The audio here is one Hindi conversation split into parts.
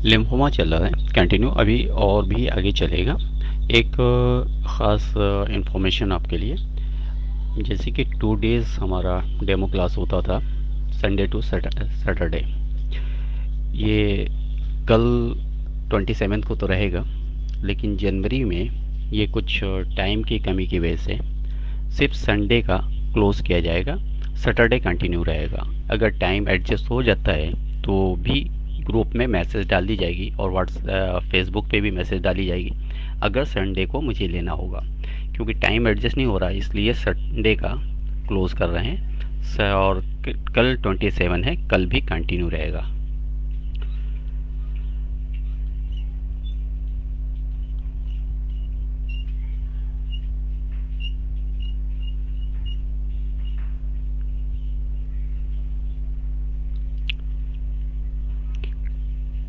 लिम्फोमा चल रहा है कंटिन्यू अभी और भी आगे चलेगा। एक ख़ास इंफॉर्मेशन आपके लिए, जैसे कि 2 डेज़ हमारा डेमो क्लास होता था, संडे टू सैटरडे। ये कल 27 को तो रहेगा, लेकिन जनवरी में ये कुछ टाइम की कमी की वजह से सिर्फ संडे का क्लोज़ किया जाएगा, सैटरडे कंटिन्यू रहेगा। अगर टाइम एडजस्ट हो जाता है तो भी ग्रुप में मैसेज डाल दी जाएगी और फेसबुक पे भी मैसेज डाली जाएगी अगर संडे को मुझे लेना होगा, क्योंकि टाइम एडजस्ट नहीं हो रहा है, इसलिए संडे का क्लोज़ कर रहे हैं। और कल 27 है, कल भी कंटिन्यू रहेगा।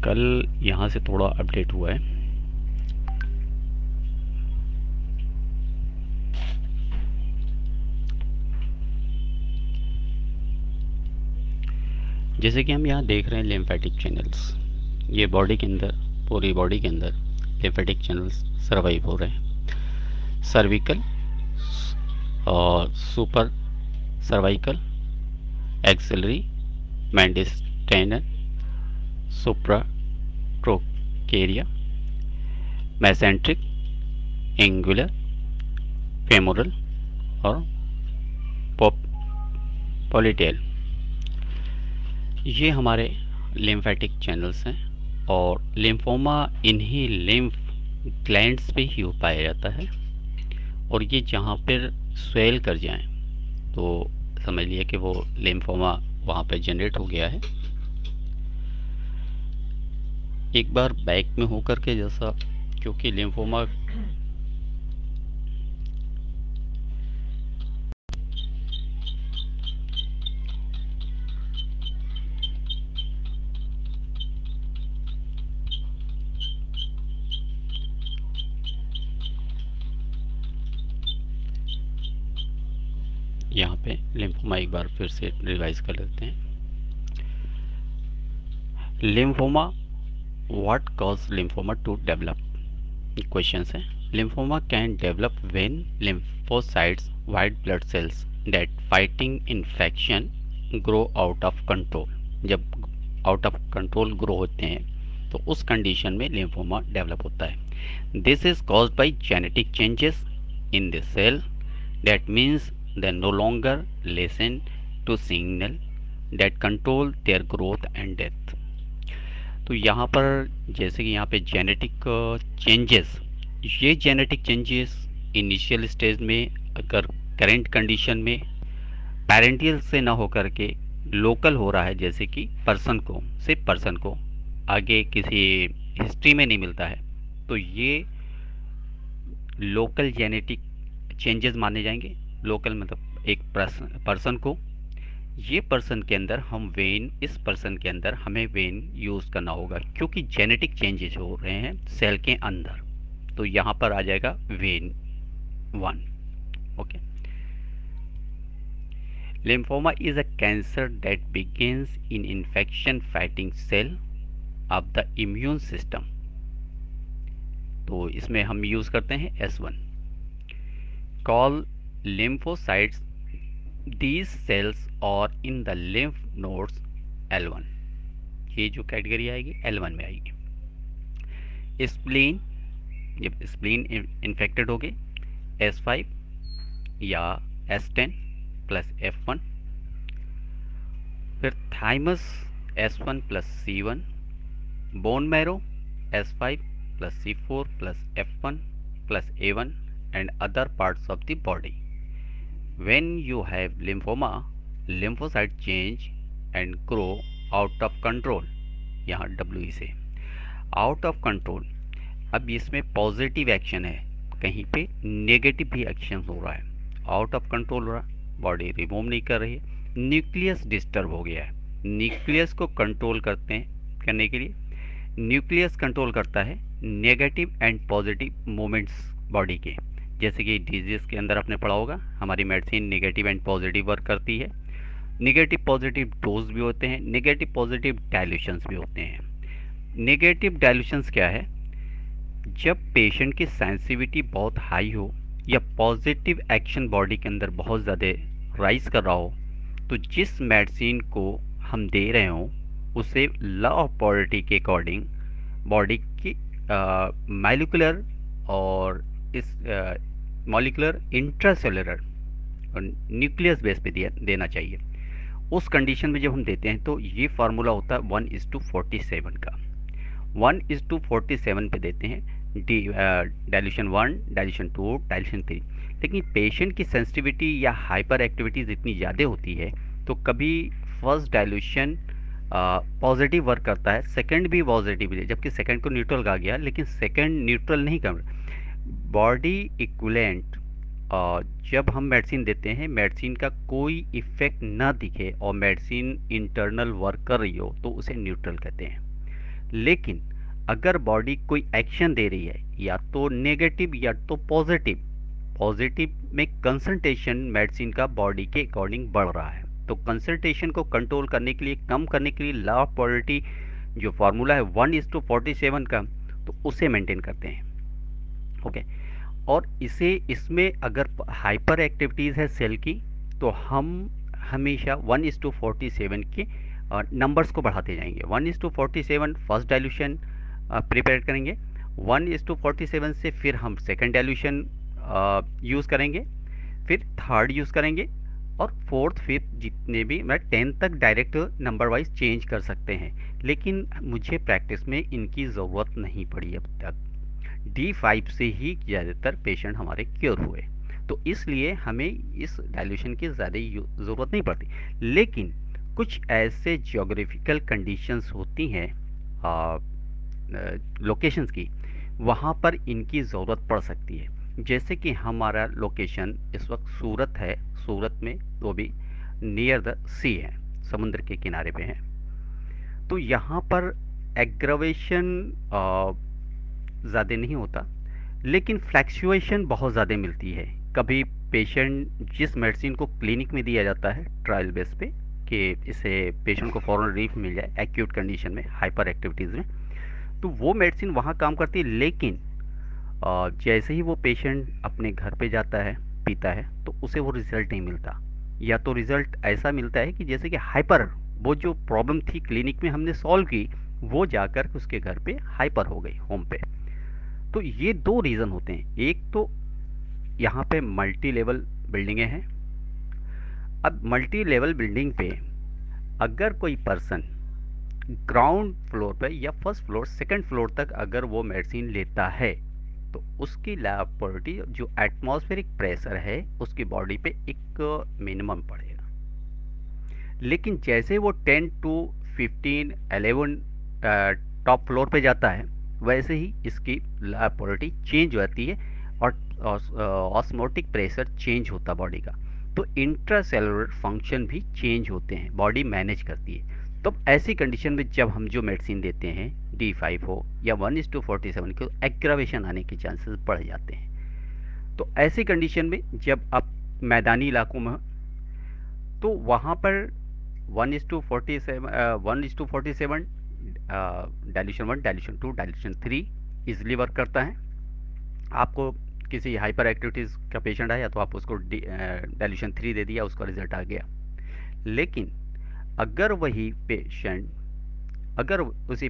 कल यहाँ से थोड़ा अपडेट हुआ है। जैसे कि हम यहाँ देख रहे हैं लिम्फेटिक चैनल्स, ये बॉडी के अंदर, पूरी बॉडी के अंदर लिम्फेटिक चैनल्स सर्वाइव हो रहे हैं। सर्विकल और सुपर सर्वाइकल, एक्सिलरी, मेडिस्टेनल, सुप्रा ट्रोकेरिया, मेसेंट्रिक, एंगुलर, फेमोरल और पॉलीटेल, ये हमारे लिम्फेटिक चैनल्स हैं। और लिम्फोमा इन्हीं लिम्फ ग्लैंड्स पे ही पाया जाता है, और ये जहाँ पर स्वेल कर जाएं तो समझ लिया कि वो लिम्फोमा वहाँ पे जनरेट हो गया है। एक बार बैक में होकर के, जैसा क्योंकि लिम्फोमा यहाँ पे लिम्फोमा एक बार फिर से रिवाइज कर लेते हैं। Lymphoma, what cause lymphoma to develop? Question है। Lymphoma can develop when lymphocytes, white blood cells that fighting infection grow out of control. जब आउट ऑफ कंट्रोल ग्रो होते हैं तो उस कंडीशन में लिम्फोमा डेवलप होता है। This is caused by genetic changes in the cell, that means they no longer listen to signal that control their growth and death। तो यहाँ पर जैसे कि यहाँ पे जेनेटिक चेंजेस, ये जेनेटिक चेंजेस इनिशियल स्टेज में अगर करेंट कंडीशन में पेरेंटियल से ना होकर के लोकल हो रहा है, जैसे कि पर्सन को, सिर्फ पर्सन को आगे किसी हिस्ट्री में नहीं मिलता है, तो ये लोकल जेनेटिक चेंजेस माने जाएंगे। लोकल मतलब एक पर्सन को, ये पर्सन के अंदर हम वेन, इस पर्सन के अंदर हमें वेन यूज़ करना होगा, क्योंकि जेनेटिक चेंजेस हो रहे हैं सेल के अंदर, तो यहाँ पर आ जाएगा वेन 1। Okay. Lymphoma is a cancer that begins in infection fighting cell of the immune system. तो इसमें हम यूज़ करते हैं S1। Call lymphocytes, these cells are in the lymph nodes L1। ये जो कैटेगरी आएगी L1 में आएगी। स्प्लीन, जब स्प्लीन इन्फेक्टेड हो गए S5 या S10 प्लस F1। फिर thymus S1 plus C1, bone marrow S5 plus C4 plus F1 plus A1 and other parts of the body। When you have lymphoma, lymphocyte change and grow out of control। यहाँ WE से आउट ऑफ कंट्रोल। अब इसमें पॉजिटिव एक्शन है, कहीं पे नेगेटिव भी एक्शन हो रहा है। आउट ऑफ कंट्रोल हो रहा है, बॉडी रिमूव नहीं कर रही है, न्यूक्लियस डिस्टर्ब हो गया है। न्यूक्लियस को कंट्रोल करने के लिए न्यूक्लियस कंट्रोल करता है negative and positive moments body के। जैसे कि डिजीज़ के अंदर आपने पढ़ा होगा, हमारी medicine negative and positive work करती है। नेगेटिव पॉजिटिव डोज भी होते हैं, नेगेटिव पॉजिटिव डायल्यूशंस भी होते हैं। नेगेटिव डाइल्यूशंस क्या है? जब पेशेंट की सेंसिटिविटी बहुत हाई हो या पॉजिटिव एक्शन बॉडी के अंदर बहुत ज़्यादा राइज कर रहा हो, तो जिस मेडिसिन को हम दे रहे हों उसे लॉ ऑफ पोलैरिटी के अकॉर्डिंग बॉडी की मॉलिक्यूलर और इस मॉलिक्यूलर इंट्रासेलुलर और न्यूक्लियस बेस पे देना चाहिए। उस कंडीशन में जब हम देते हैं तो ये फार्मूला होता है 1:47 का। 1:47 पे देते हैं डाइल्यूशन 1, डाइल्यूशन 2, डाइल्यूशन 3। लेकिन पेशेंट की सेंसिटिविटी या हाइपर एक्टिविटीज़ इतनी ज़्यादा होती है तो कभी फर्स्ट डाइल्यूशन पॉजिटिव वर्क करता है, सेकंड भी पॉजिटिव है, जबकि सेकंड को न्यूट्रल कहा गया, लेकिन सेकंड न्यूट्रल नहीं कर बॉडी इक्विवेलेंट। जब हम मेडिसिन देते हैं, मेडिसिन का कोई इफेक्ट ना दिखे और मेडिसिन इंटरनल वर्क कर रही हो तो उसे न्यूट्रल कहते हैं। लेकिन अगर बॉडी कोई एक्शन दे रही है या तो नेगेटिव या तो पॉजिटिव, पॉजिटिव में कंसंट्रेशन मेडिसिन का बॉडी के अकॉर्डिंग बढ़ रहा है, तो कंसंट्रेशन को कंट्रोल करने के लिए, कम करने के लिए लॉ ऑफ पोलैरिटी जो फार्मूला है 1:47 का, तो उसे मेंटेन करते हैं। ओके, और इसमें अगर हाइपर एक्टिविटीज़ है सेल की तो हम हमेशा 1:47 के नंबर्स को बढ़ाते जाएंगे। 1:47 फर्स्ट डाइल्यूशन प्रिपेयर करेंगे, 1:47 से फिर हम सेकंड डाइल्यूशन यूज़ करेंगे, फिर थर्ड यूज़ करेंगे और फोर्थ फिफ्थ जितने भी, मैं 10 तक डायरेक्ट नंबर वाइज चेंज कर सकते हैं। लेकिन मुझे प्रैक्टिस में इनकी ज़रूरत नहीं पड़ी अब तक। D5 से ही ज़्यादातर पेशेंट हमारे क्योर हुए, तो इसलिए हमें इस डाइल्यूशन की ज़्यादा ज़रूरत नहीं पड़ती। लेकिन कुछ ऐसे जियोग्राफिकल कंडीशंस होती हैं लोकेशंस की, वहाँ पर इनकी ज़रूरत पड़ सकती है। जैसे कि हमारा लोकेशन इस वक्त सूरत है, सूरत में वो भी नियर द सी है, समुद्र के किनारे पे है, तो यहाँ पर एग्रावेशन ज़्यादा नहीं होता, लेकिन फ्लैक्चुएशन बहुत ज़्यादा मिलती है। कभी पेशेंट जिस मेडिसिन को क्लिनिक में दिया जाता है ट्रायल बेस पे कि इससे पेशेंट को फ़ौरन रिलीफ मिल जाए एक्यूट कंडीशन में, हाइपर एक्टिविटीज़ में, तो वो मेडिसिन वहाँ काम करती है। लेकिन जैसे ही वो पेशेंट अपने घर पे जाता है, पीता है, तो उसे वो रिज़ल्ट नहीं मिलता, या तो रिज़ल्ट ऐसा मिलता है कि जैसे कि हाइपर, वो जो प्रॉब्लम थी क्लिनिक में हमने सॉल्व की, वो जाकर उसके घर पे हाइपर हो गई होम पे। तो ये दो रीज़न होते हैं। एक तो यहाँ पे मल्टी लेवल बिल्डिंगें हैं। अब मल्टी लेवल बिल्डिंग पे अगर कोई पर्सन ग्राउंड फ्लोर पे या फर्स्ट फ्लोर, सेकंड फ्लोर तक अगर वो मेडिसिन लेता है तो उसकी लैब पोलैरिटी, जो एटमॉस्फेरिक प्रेशर है उसकी बॉडी पे एक मिनिमम पड़ेगा। लेकिन जैसे वो 10 to 15, 11 टॉप फ्लोर पे जाता है, वैसे ही इसकी लैब पोलैरिटी चेंज हो जाती है और ऑस्मोटिक प्रेशर चेंज होता है बॉडी का, तो इंट्रासेलुलर फंक्शन भी चेंज होते हैं, बॉडी मैनेज करती है। तो ऐसी कंडीशन में जब हम जो मेडिसिन देते हैं, D5 हो या 1:47 के, एग्रावेशन आने के चांसेस बढ़ जाते हैं। तो ऐसी कंडीशन में जब आप मैदानी इलाकों में, तो वहाँ पर 1:47 dilution 1, dilution 2, dilution 3 easily work करता है। आपको किसी हाइपर एक्टिविटीज़ का पेशेंट आया तो आप उसको डाइल्यूशन 3 दे दिया, उसका रिजल्ट आ गया। लेकिन अगर उसी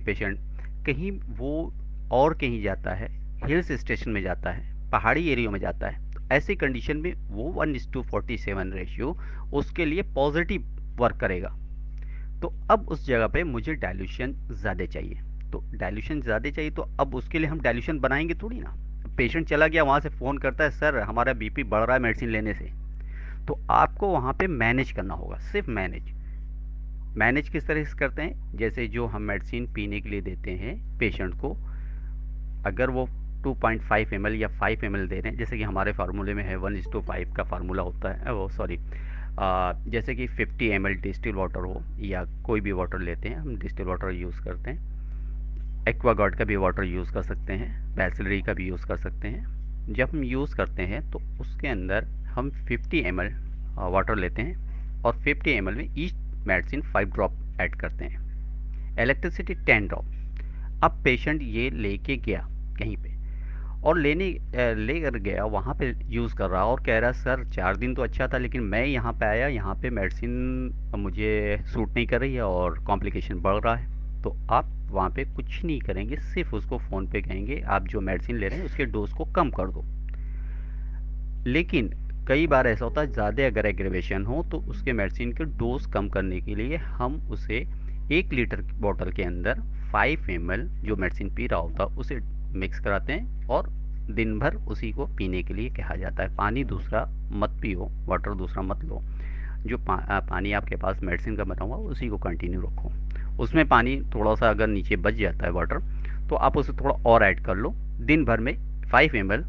पेशेंट कहीं वो और कहीं जाता है, हिल्स स्टेशन में जाता है, पहाड़ी एरिया में जाता है, तो ऐसी कंडीशन में वो 1:47 रेशियो उसके लिए पॉजिटिव वर्क करेगा। तो अब उस जगह पे मुझे डाइल्यूशन ज़्यादा चाहिए, तो डाइल्यूशन ज़्यादा चाहिए, तो अब उसके लिए हम डाइल्यूशन बनाएंगे थोड़ी ना। पेशेंट चला गया, वहाँ से फ़ोन करता है, सर हमारा बीपी बढ़ रहा है मेडिसिन लेने से, तो आपको वहाँ पे मैनेज करना होगा। सिर्फ मैनेज किस तरह से करते हैं, जैसे जो हम मेडिसिन पीने के लिए देते हैं पेशेंट को, अगर वो 2.5 ml या 5 ml दे रहे हैं, जैसे कि हमारे फार्मूले में है 1:5 का फार्मूला होता है, वो सॉरी जैसे कि 50 ml डिस्टिल वाटर हो या कोई भी वाटर लेते हैं, हम डिस्टिल वाटर यूज़ करते हैं, एक्वागार्ड का भी वाटर यूज़ कर सकते हैं, बैसिलरी का भी यूज़ कर सकते हैं। जब हम यूज़ करते हैं तो उसके अंदर हम 50 ml वाटर लेते हैं और 50 ml में ईच मेडिसिन 5 ड्रॉप ऐड करते हैं, इलेक्ट्रिसिटी 10 ड्रॉप। अब पेशेंट ये लेके गया कहीं पे और लेकर गया, वहाँ पे यूज़ कर रहा और कह रहा सर 4 दिन तो अच्छा था, लेकिन मैं यहाँ पे आया, यहाँ पे मेडिसिन मुझे सूट नहीं कर रही है और कॉम्प्लिकेशन बढ़ रहा है। तो आप वहाँ पे कुछ नहीं करेंगे, सिर्फ उसको फ़ोन पे कहेंगे आप जो मेडिसिन ले रहे हैं उसके डोज को कम कर दो। लेकिन कई बार ऐसा होता है ज़्यादा अगर एग्रेवेशन हो तो उसके मेडिसिन के डोज कम करने के लिए हम उसे 1 लीटर की बॉटल के अंदर 5 ml जो मेडिसिन पी रहा होता है उसे मिक्स कराते हैं और दिन भर उसी को पीने के लिए कहा जाता है। पानी दूसरा मत पियो, वाटर दूसरा मत लो, जो पानी आपके पास मेडिसिन का बना हुआ उसी को कंटिन्यू रखो। उसमें पानी थोड़ा सा अगर नीचे बच जाता है वाटर तो आप उसे थोड़ा और ऐड कर लो। दिन भर में 5 ml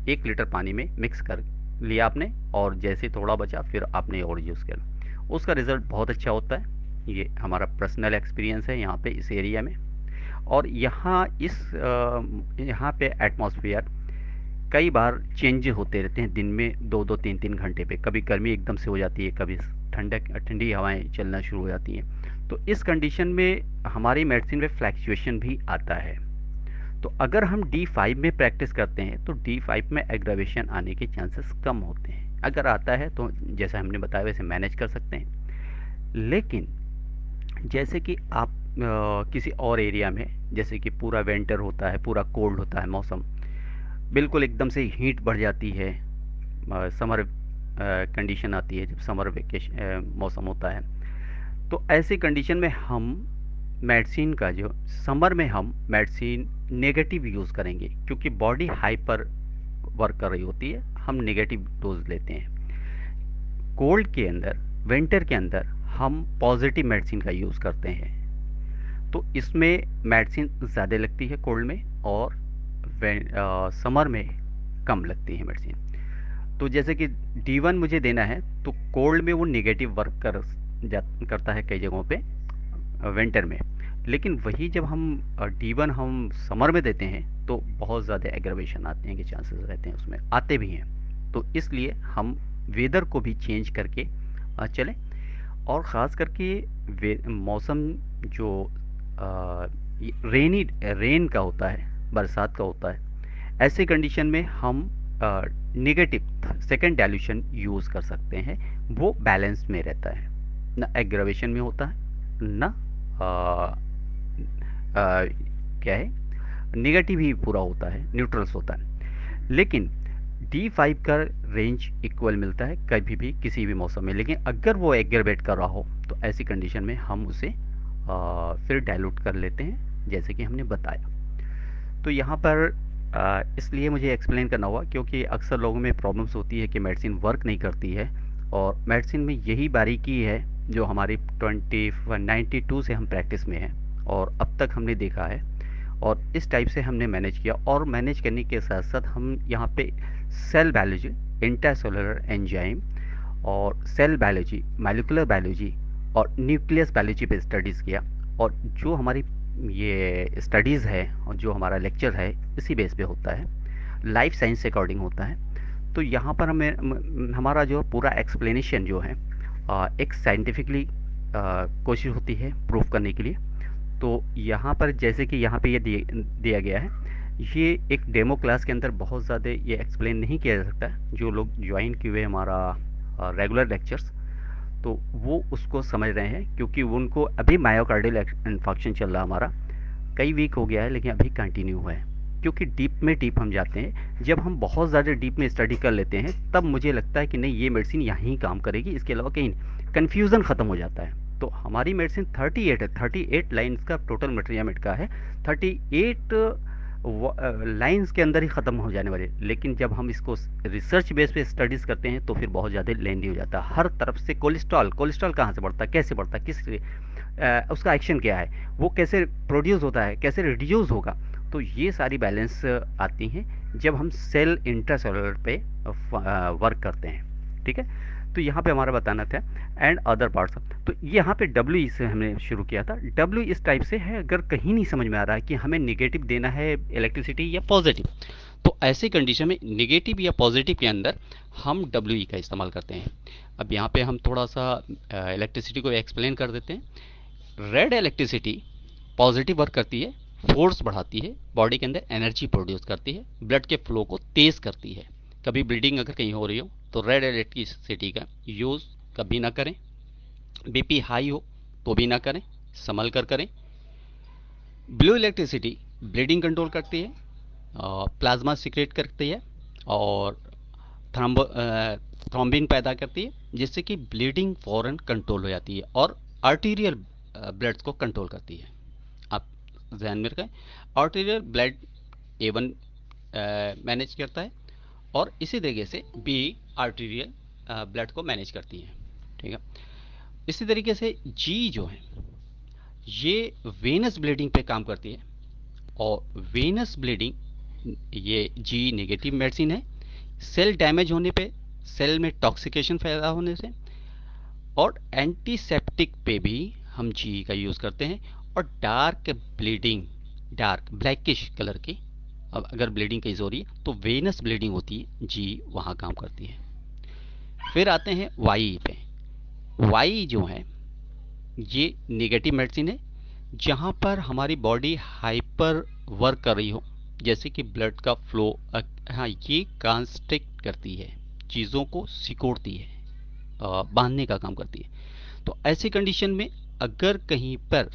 1 लीटर पानी में मिक्स कर लिया आपने, और जैसे थोड़ा बचा फिर आपने और यूज़ किया, उसका रिज़ल्ट बहुत अच्छा होता है। ये हमारा पर्सनल एक्सपीरियंस है यहाँ पे इस एरिया में। और यहाँ पे एटमॉस्फेयर कई बार चेंज होते रहते हैं दिन में 2-2 3-3 घंटे पे, कभी गर्मी एकदम से हो जाती है, कभी ठंडी हवाएं चलना शुरू हो जाती हैं। तो इस कंडीशन में हमारी मेडिसिन में फ्लैक्चुएशन भी आता है। तो अगर हम D5 में प्रैक्टिस करते हैं तो D5 में एग्रावेशन आने के चांसेस कम होते हैं। अगर आता है तो जैसा हमने बताया वैसे मैनेज कर सकते हैं। लेकिन जैसे कि आप किसी और एरिया में, जैसे कि पूरा विंटर होता है, पूरा कोल्ड होता है मौसम, बिल्कुल एकदम से हीट बढ़ जाती है, समर कंडीशन आती है जब समर वेकेशन मौसम होता है, तो ऐसे कंडीशन में हम मेडिसिन का जो समर में हम मेडिसिन नेगेटिव यूज़ करेंगे, क्योंकि बॉडी हाइपर वर्क कर रही होती है, हम नेगेटिव डोज लेते हैं। कोल्ड के अंदर, विंटर के अंदर हम पॉजिटिव मेडिसिन का यूज़ करते हैं, तो इसमें मेडिसिन ज़्यादा लगती है कोल्ड में और समर में कम लगती है मेडिसिन। तो जैसे कि D1 मुझे देना है तो कोल्ड में वो नेगेटिव वर्क करता है कई जगहों पे विंटर में, लेकिन वही जब हम D1 हम समर में देते हैं तो बहुत ज़्यादा एग्रावेशन आते हैं के चांसेस रहते हैं, उसमें आते भी हैं। तो इसलिए हम वेदर को भी चेंज करके चलें, और ख़ास करके मौसम जो रेन का होता है, बरसात का होता है, ऐसे कंडीशन में हम नेगेटिव सेकेंड डाइल्यूशन यूज़ कर सकते हैं। वो बैलेंस में रहता है, ना एग्रावेशन में होता है ना क्या है नेगेटिव ही पूरा होता है, न्यूट्रल्स होता है। लेकिन D5 का रेंज इक्वल मिलता है कभी भी किसी भी मौसम में। लेकिन अगर वो एग्रेवेट कर रहा हो तो ऐसी कंडीशन में हम उसे फिर डाइल्यूट कर लेते हैं, जैसे कि हमने बताया। तो यहाँ पर इसलिए मुझे एक्सप्लेन करना हुआ क्योंकि अक्सर लोगों में प्रॉब्लम्स होती है कि मेडिसिन वर्क नहीं करती है, और मेडिसिन में यही बारीकी है जो हमारी 92 से हम प्रैक्टिस में हैं और अब तक हमने देखा है, और इस टाइप से हमने मैनेज किया। और मैनेज करने के साथ साथ हम यहाँ पे सेल बायोलॉजी, इंट्रासेलुलर एंजाइम और सेल बायोलॉजी, मॉलिक्यूलर बायोलॉजी और न्यूक्लियस बायोलॉजी पे स्टडीज़ किया। और जो हमारी ये स्टडीज़ है और जो हमारा लेक्चर है इसी बेस पे होता है, लाइफ साइंस से अकॉर्डिंग होता है। तो यहाँ पर हमें हमारा जो पूरा एक्सप्लेनेशन जो है एक साइंटिफिकली कोशिश होती है प्रूफ करने के लिए। तो यहाँ पर जैसे कि यहाँ पे ये दिया गया है, ये एक डेमो क्लास के अंदर बहुत ज़्यादा ये एक्सप्लेन नहीं किया जा सकता। जो लोग ज्वाइन किए हुए हमारा रेगुलर लेक्चर्स, तो वो उसको समझ रहे हैं, क्योंकि उनको अभी मायोकार्डियल इन्फेक्शन चल रहा हमारा, कई वीक हो गया है लेकिन अभी कंटिन्यू हुआ है। क्योंकि डीप में डीप हम जाते हैं, जब हम बहुत ज़्यादा डीप में स्टडी कर लेते हैं तब मुझे लगता है कि नहीं ये मेडिसिन यहाँ काम करेगी, इसके अलावा कहीं कन्फ्यूज़न ख़त्म हो जाता है। तो हमारी मेडिसिन 38 है, 38 लाइन्स का टोटल मेट्रियामेट का है, 38 लाइंस के अंदर ही ख़त्म हो जाने वाले। लेकिन जब हम इसको रिसर्च बेस पे स्टडीज़ करते हैं तो फिर बहुत ज़्यादा लेंदी हो जाता है। हर तरफ से कोलेस्ट्रॉल कहाँ से बढ़ता है, कैसे बढ़ता है, उसका एक्शन क्या है, वो कैसे प्रोड्यूस होता है, कैसे रिड्यूस होगा, तो ये सारी बैलेंस आती हैं जब हम सेल इंट्रासेलुलर पे वर्क करते हैं। ठीक है, तो यहाँ पे हमारा बताना था एंड अदर पार्ट्स। तो यहाँ पे W से हमने शुरू किया था। W इस टाइप से है, अगर कहीं नहीं समझ में आ रहा है कि हमें नेगेटिव देना है इलेक्ट्रिसिटी या पॉजिटिव, तो ऐसे कंडीशन में नेगेटिव या पॉजिटिव के अंदर हम WE का इस्तेमाल करते हैं। अब यहाँ पे हम थोड़ा सा इलेक्ट्रिसिटी को एक्सप्लेन कर देते हैं। रेड इलेक्ट्रिसिटी पॉजिटिव वर्क करती है, फोर्स बढ़ाती है, बॉडी के अंदर एनर्जी प्रोड्यूस करती है, ब्लड के फ्लो को तेज करती है। कभी ब्लीडिंग अगर कहीं हो रही हो तो रेड इलेक्ट्रिसिटी का यूज़ कभी ना करें। बीपी हाई हो तो भी ना करें, संभल कर करें। ब्लू इलेक्ट्रिसिटी ब्लीडिंग कंट्रोल करती है, प्लाज्मा सिक्रेट करती है और थ्रोम्बिन पैदा करती है, जिससे कि ब्लीडिंग फौरन कंट्रोल हो जाती है और आर्टीरियल ब्लड को कंट्रोल करती है। आप ध्यान में रखें, आर्टीरियल ब्लड A1 मैनेज करता है और इसी तरीके से B आर्टीरियल ब्लड को मैनेज करती है। ठीक है, इसी तरीके से G जो है ये वेनस ब्लीडिंग पे काम करती है और वेनस ब्लीडिंग ये G नेगेटिव मेडिसिन है। सेल डैमेज होने पे, सेल में टॉक्सिकेशन पैदा होने से और एंटीसेप्टिक पे भी हम G का यूज़ करते हैं। और dark bleeding, dark blackish colour की अब अगर ब्लीडिंग केस हो रही है तो वेनस ब्लीडिंग होती है, G वहाँ काम करती है। फिर आते हैं Y पे। Y जो है ये नेगेटिव मेडिसिन है, जहाँ पर हमारी बॉडी हाइपर वर्क कर रही हो, जैसे कि ब्लड का फ्लो, हाँ ये कंस्ट्रिक्ट करती है, चीज़ों को सिकोड़ती है, बांधने का काम करती है। तो ऐसी कंडीशन में अगर कहीं पर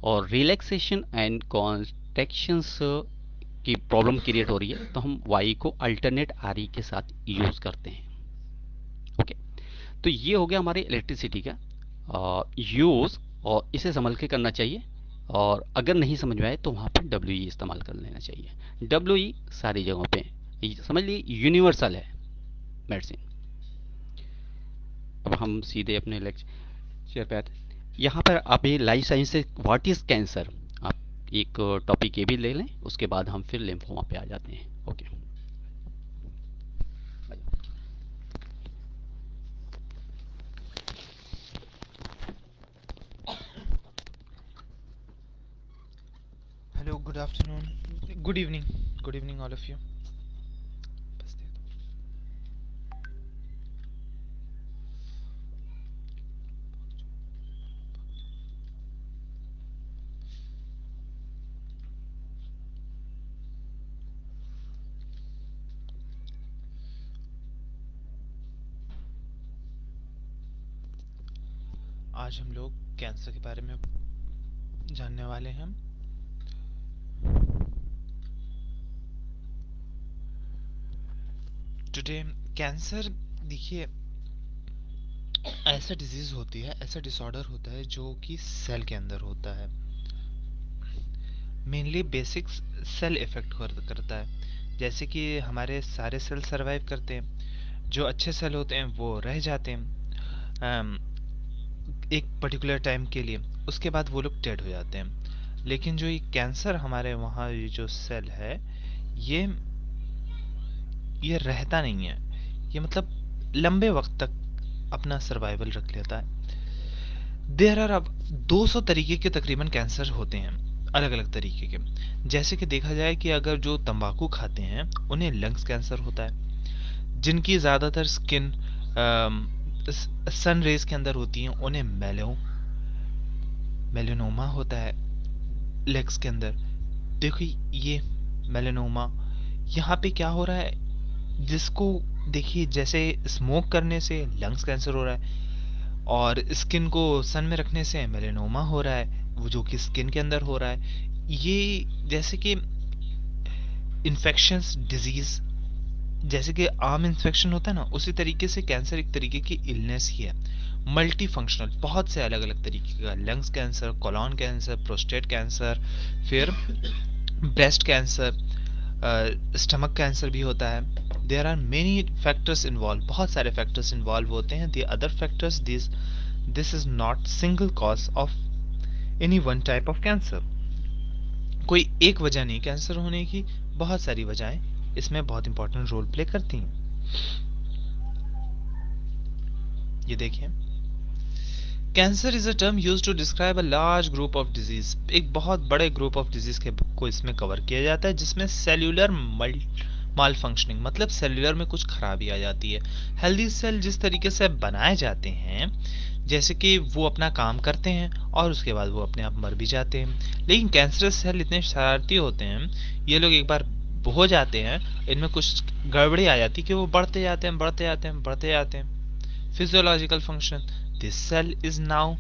और रिलैक्सेशन एंड कॉन्ट्रैक्शंस की प्रॉब्लम क्रिएट हो रही है तो हम Y को अल्टरनेट RE के साथ यूज़ करते हैं। ओके, तो ये हो गया हमारे इलेक्ट्रिसिटी का यूज़ और इसे संभल के करना चाहिए। और अगर नहीं समझ में आए तो वहाँ पर WE इस्तेमाल कर लेना चाहिए। WE सारी जगहों पे समझ लीजिए यूनिवर्सल है मेडिसिन। अब हम सीधे अपने लेक्चर पे आते हैं। यहाँ पर आप ये लाइफ साइंस से व्हाट इज़ कैंसर, आप एक टॉपिक ये भी ले लें, उसके बाद हम फिर लिम्फोमा पे आ जाते हैं। Okay, Hello, good afternoon, good evening all of you. बस दे दो। आज हम लोग कैंसर के बारे में जानने वाले हैं। टुडे कैंसर, देखिए, ऐसा डिजीज होती है, ऐसा डिसऑर्डर होता है जो कि सेल के अंदर होता है। मेनली बेसिक सेल इफेक्ट करता है। जैसे कि हमारे सारे सेल सरवाइव करते हैं, जो अच्छे सेल होते हैं वो रह जाते हैं एक पर्टिकुलर टाइम के लिए, उसके बाद वो लोग डेड हो जाते हैं। लेकिन जो ये कैंसर हमारे वहाँ ये जो सेल है ये रहता नहीं है, ये मतलब लंबे वक्त तक अपना सर्वाइवल रख लेता है। देयर आर अब 200 तरीके के तकरीबन कैंसर होते हैं, अलग अलग तरीके के। जैसे कि देखा जाए कि अगर जो तंबाकू खाते हैं उन्हें लंग्स कैंसर होता है, जिनकी ज़्यादातर स्किन सन रेज के अंदर होती हैं उन्हें मेलेनोमा होता है लेग्स के अंदर। देखो ये मेलेनोमा, यहाँ पे क्या हो रहा है, जिसको देखिए जैसे स्मोक करने से लंग्स कैंसर हो रहा है और स्किन को सन में रखने से मेलेनोमा हो रहा है, वो जो कि स्किन के अंदर हो रहा है। ये जैसे कि इन्फेक्शंस डिजीज, जैसे कि आम इन्फेक्शन होता है ना, उसी तरीके से कैंसर एक तरीके की इलनेस ही है, मल्टी फंक्शनल, बहुत से अलग अलग तरीके का। Lungs cancer, colon cancer, prostate cancer, फिर ब्रेस्ट कैंसर, स्टमक कैंसर भी होता है। There are many factors involve, बहुत सारे फैक्टर्स इन्वॉल्व होते हैं। The other factors, this is not single cause of any one type of cancer. कोई एक वजह नहीं कैंसर होने की, बहुत सारी वजहें इसमें बहुत इंपॉर्टेंट रोल प्ले करती हैं। ये देखिए, cancer is a term used to describe a large group of disease. एक बहुत बड़े ग्रुप ऑफ डिजीज को इसमें कवर किया जाता है, जिसमें सेल्यूलर माल फंक्शनिंग, मतलब सेल्यूलर में कुछ खराबी आ जाती है। हेल्दी सेल जिस तरीके से बनाए जाते हैं, जैसे कि वो अपना काम करते हैं और उसके बाद वो अपने आप मर भी जाते हैं। लेकिन कैंसरस सेल इतने शरारती होते हैं, ये लोग एक बार हो जाते हैं, इनमें कुछ गड़बड़ी आ जाती है कि वो बढ़ते जाते हैं बढ़ते जाते हैं बढ़ते जाते हैं। Physiological function, this cell is now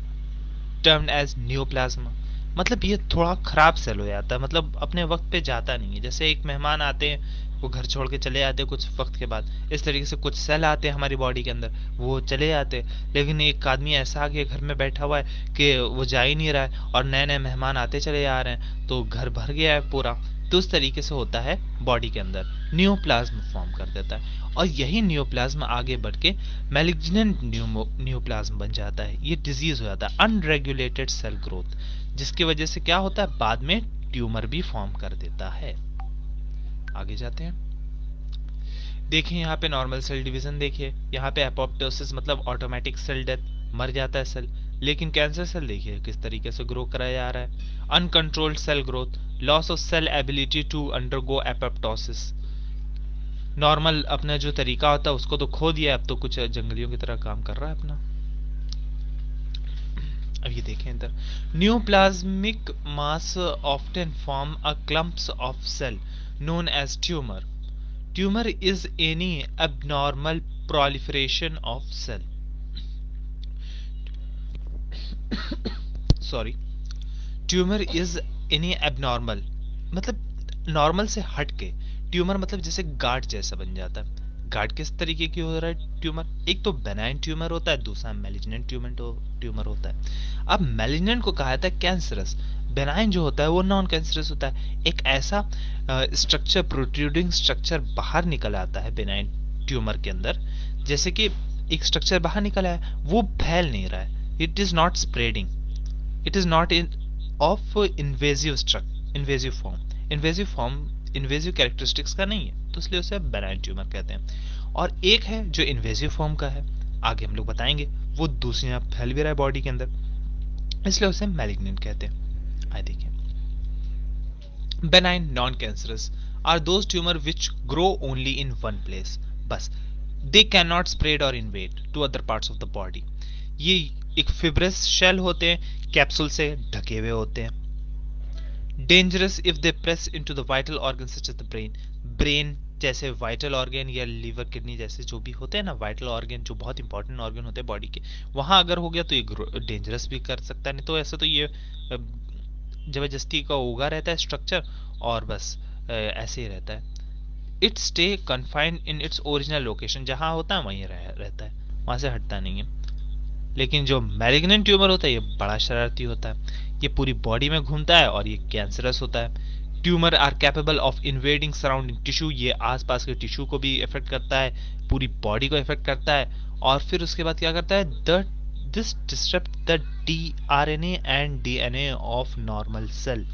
termed as neoplasma. मतलब ये थोड़ा खराब सेल हो जाता है, मतलब अपने वक्त पे जाता नहीं है। जैसे एक मेहमान आते हैं, वो घर छोड़ के चले जाते हैं कुछ वक्त के बाद, इस तरीके से कुछ सेल आते हैं हमारी बॉडी के अंदर, वो चले जाते हैं। लेकिन एक आदमी ऐसा आके घर में बैठा हुआ है कि वो जा ही नहीं रहा है और नए नए मेहमान आते चले जा रहे हैं, तो घर भर गया है पूरा। तो उस तरीके से होता है बॉडी के अंदर, नियोप्लाज्म फॉर्म कर देता है। और यही नियोप्लाज्म आगे बढ़ के मैलिग्नेंट नियोप्लाज्म बन जाता है। ये डिजीज हो जाता है, अनरेगुलेटेड सेल ग्रोथ, जिसकी वजह से क्या होता है, बाद में ट्यूमर भी फॉर्म कर देता है। आगे जाते हैं, देखिए यहाँ पे नॉर्मल सेल डिवीजन, देखिए यहाँ पे एपोप्टोसिस मतलब ऑटोमेटिक सेल डेथ, मर जाता है सेल। लेकिन कैंसर सेल देखिए किस तरीके से ग्रो कराया जा रहा है, uncontrolled cell growth, loss of cell ability to undergo apoptosis. Normal अपना जो तरीका होता है उसको तो खो दिया, अब तो कुछ जंगलियों की तरह काम कर रहा है अपना। अब ये देखें इधर, neoplasmic mass often form a clumps of cell known as tumor. Tumor is any abnormal proliferation of cell. Sorry. Tumor is any abnormal, मतलब नॉर्मल से हट के। ट्यूमर मतलब जैसे गार्ड जैसा बन जाता है। गार्ड किस तरीके की हो रहा है ट्यूमर, एक तो बेनाइन ट्यूमर होता है, दूसरा मैलिग्नेंट ट्यूमर होता है। अब मैलिग्नेंट को कहा जाता है कैंसरस, बेनाइन जो होता है वो नॉन कैंसरस होता है। एक ऐसा स्ट्रक्चर, प्रोट्रूडिंग स्ट्रक्चर बाहर निकल आता है बेनाइन ट्यूमर के अंदर, जैसे कि एक स्ट्रक्चर बाहर निकला है, वो फैल नहीं रहा है, it is not spreading, it is not in of invasive form. Invasive characteristics का नहीं है, तो इसलिए उसे बेनाइन ट्यूमर कहते हैं। और एक है जो इन्वेजिव फॉर्म का है, आगे हम लोग बताएंगे, वो दूसरी जगह फैल भी रहा है बॉडी के अंदर, इसलिए उसे मैलिग्नेंट कहते हैं। आइए देखिए, benign non-cancerous are those tumor which grow only in one place, बस they cannot spread or invade to other parts of the body। ये एक fibrous shell होते हैं, कैप्सूल से ढके हुए होते हैं। dangerous if they press into the vital organs such as the brain जैसे वाइटल ऑर्गन या लीवर किडनी जैसे जो भी होते हैं ना वाइटल ऑर्गन, जो बहुत इंपॉर्टेंट ऑर्गन होते हैं बॉडी के, वहां अगर हो गया तो ये डेंजरस भी कर सकता है। नहीं तो ऐसे तो ये जबरदस्ती का उगा रहता है स्ट्रक्चर और बस ऐसे ही रहता है। It stay confined in its original location, जहां होता है वहीं रहता है, वहां से हटता नहीं है। लेकिन जो मैलिग्नेंट ट्यूमर होता है ये बड़ा शरारती होता है, ये पूरी बॉडी में घूमता है और ये कैंसरस होता है। Tumour are capable of invading surrounding tissue, ये आसपास के टिश्यू को भी इफेक्ट करता है, पूरी बॉडी को इफेक्ट करता है। और फिर उसके बाद क्या करता है, this disturb the DRNA and DNA of normal cell,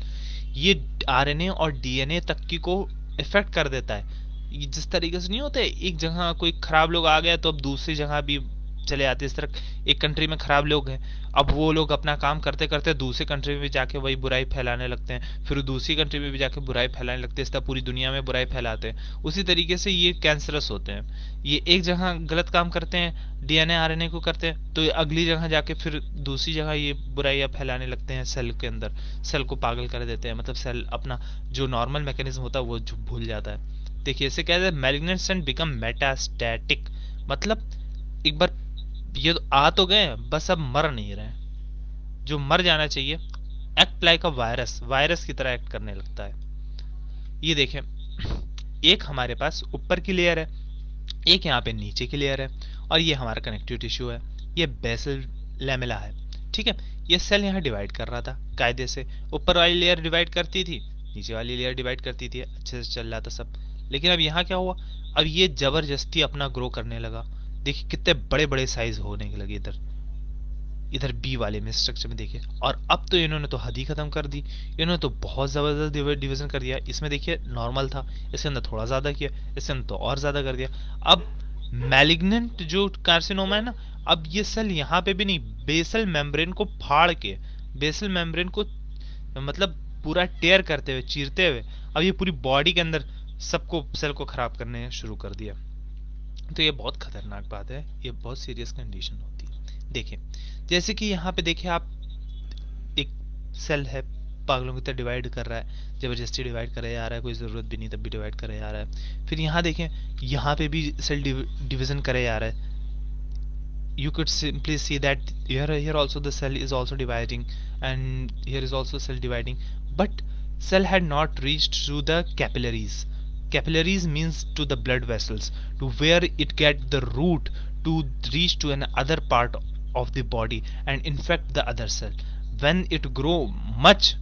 ये आरएनए और डीएनए तक की को इफेक्ट कर देता है। ये जिस तरीके से नहीं होते, एक जगह कोई खराब लोग आ गया तो अब दूसरी जगह भी चले आते, इस तरह एक कंट्री में खराब लोग हैं, अब वो लोग अपना काम करते करते दूसरी कंट्री में भी जाके वही बुराई फैलाने लगते हैं, फिर दूसरी कंट्री में भी जाके बुराई फैलाने लगते हैं, इस तरह पूरी दुनिया में बुराई फैलाते हैं। उसी तरीके से ये कैंसरस होते हैं, ये एक जगह गलत काम करते हैं, डीएनए आरएनए को करते हैं, तो अगली जगह जाके फिर दूसरी जगह ये बुराइयां फैलाने लगते हैं सेल के अंदर, सेल को पागल कर देते हैं, मतलब सेल अपना जो नॉर्मल मैकेनिज्म होता है वो भूल जाता है। देखिए इसे कहते हैं मैलिग्नेंट सेल बिकम मेटास्टैटिक, मतलब एक बार ये तो आ तो गए, बस अब मर नहीं रहे, जो मर जाना चाहिए एक्ट लाइक अ वायरस की तरह एक्ट करने लगता है। ये देखें, एक हमारे पास ऊपर की लेयर है, एक यहाँ पे नीचे की लेयर है, और ये हमारा कनेक्टिव टिश्यू है, ये बेसल लैमेला है, ठीक है। ये सेल यहाँ डिवाइड कर रहा था कायदे से, ऊपर वाली लेयर डिवाइड करती थी, नीचे वाली लेयर डिवाइड करती थी, अच्छे से चल रहा था सब। लेकिन अब यहाँ क्या हुआ, अब ये जबरदस्ती अपना ग्रो करने लगा। देखिए कितने बड़े बड़े साइज होने लगे इधर बी वाले में स्ट्रक्चर में देखिए। और अब तो इन्होंने तो हद ही खत्म कर दी, इन्होंने तो बहुत जबरदस्त डिवीजन कर दिया। इसमें देखिए नॉर्मल था, इसके अंदर थोड़ा ज्यादा किया, इसके अंदर तो और ज्यादा कर दिया। अब मैलिग्नेंट जो कार्सिनोमा है ना, अब ये सेल यहाँ पे भी नहीं, बेसल मेम्ब्रेन को फाड़ के, बेसल मेम्ब्रेन को मतलब पूरा टेयर करते हुए, चीरते हुए, अब ये पूरी बॉडी के अंदर सबको सेल को खराब करने शुरू कर दिया। तो ये बहुत खतरनाक बात है, ये बहुत सीरियस कंडीशन होती है। देखिए जैसे कि यहाँ पे देखिए आप, एक सेल है पागलों की तरह डिवाइड कर रहा है, जबरदस्ती डिवाइड करे जा रहा है, कोई ज़रूरत भी नहीं तब भी डिवाइड करे जा रहा है। फिर यहाँ देखें, यहाँ पे भी सेल डिवीजन करे जा रहा है। You could simply see that here also the cell is also dividing, and here is also cell dividing, but cell had not reached to the capillaries. Capillaries means to the blood vessels, to where it get the route to reach to another part of the body and infect the other cell. When it grow much,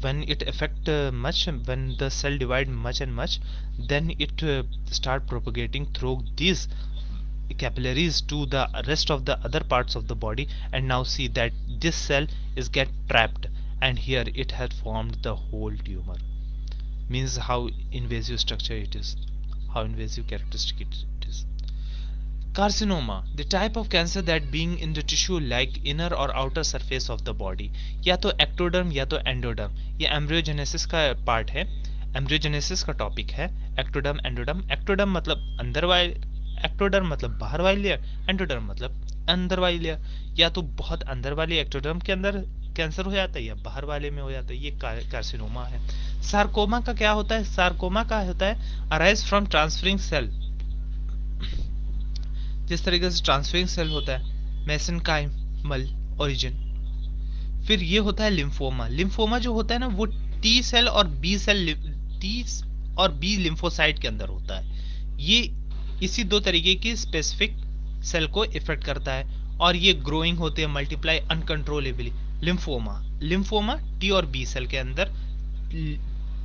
when it affect much, when the cell divide much and much, then it start propagating through these capillaries to the rest of the other parts of the body. And now see that this cell is get trapped, and here it has formed the whole tumor. Means how invasive structure it is, how invasive characteristic it is. Carcinoma, the type of cancer that being in the tissue like inner or outer surface of the body, या तो एक्टोडर्म या तो एंडोडर्म। ये एम्ब्रियोजेनेसिस का पार्ट है, एम्ब्रियोजेनेसिस का टॉपिक है। एक्टोडर्म एंडोडर्म, एक्टोडर्म मतलब अंदर वाले, एक्टोडर्म मतलब बाहर वाली लेयर, एंडोडर्म मतलब अंदर वाली लेयर। या तो बहुत अंदर वाली एक्टोडर्म के अंदर कैंसर हो जाता है या बाहर वाले में हो जाता है, ये कार्सिनोमा है। सार्कोमा का क्या होता है? सार्कोमा का होता है अराइज फ्रॉम ट्रांसफरिंग सेल। जिस तरीके से ट्रांसफरिंग सेल होता है, मेसेनकाइमल ओरिजिन। फिर ये होता है लिम्फोमा। लिम्फोमा जो होता है ना, वो टी सेल और बी सेल, टी और बी लिम्फोसाइट के अंदर होता है। ये इसी दो तरीके की स्पेसिफिक सेल को इफेक्ट करता है, और ये ग्रोइंग होते हैं, मल्टीप्लाई अनकंट्रोलेबली। लिम्फोमा टी और बी सेल के अंदर,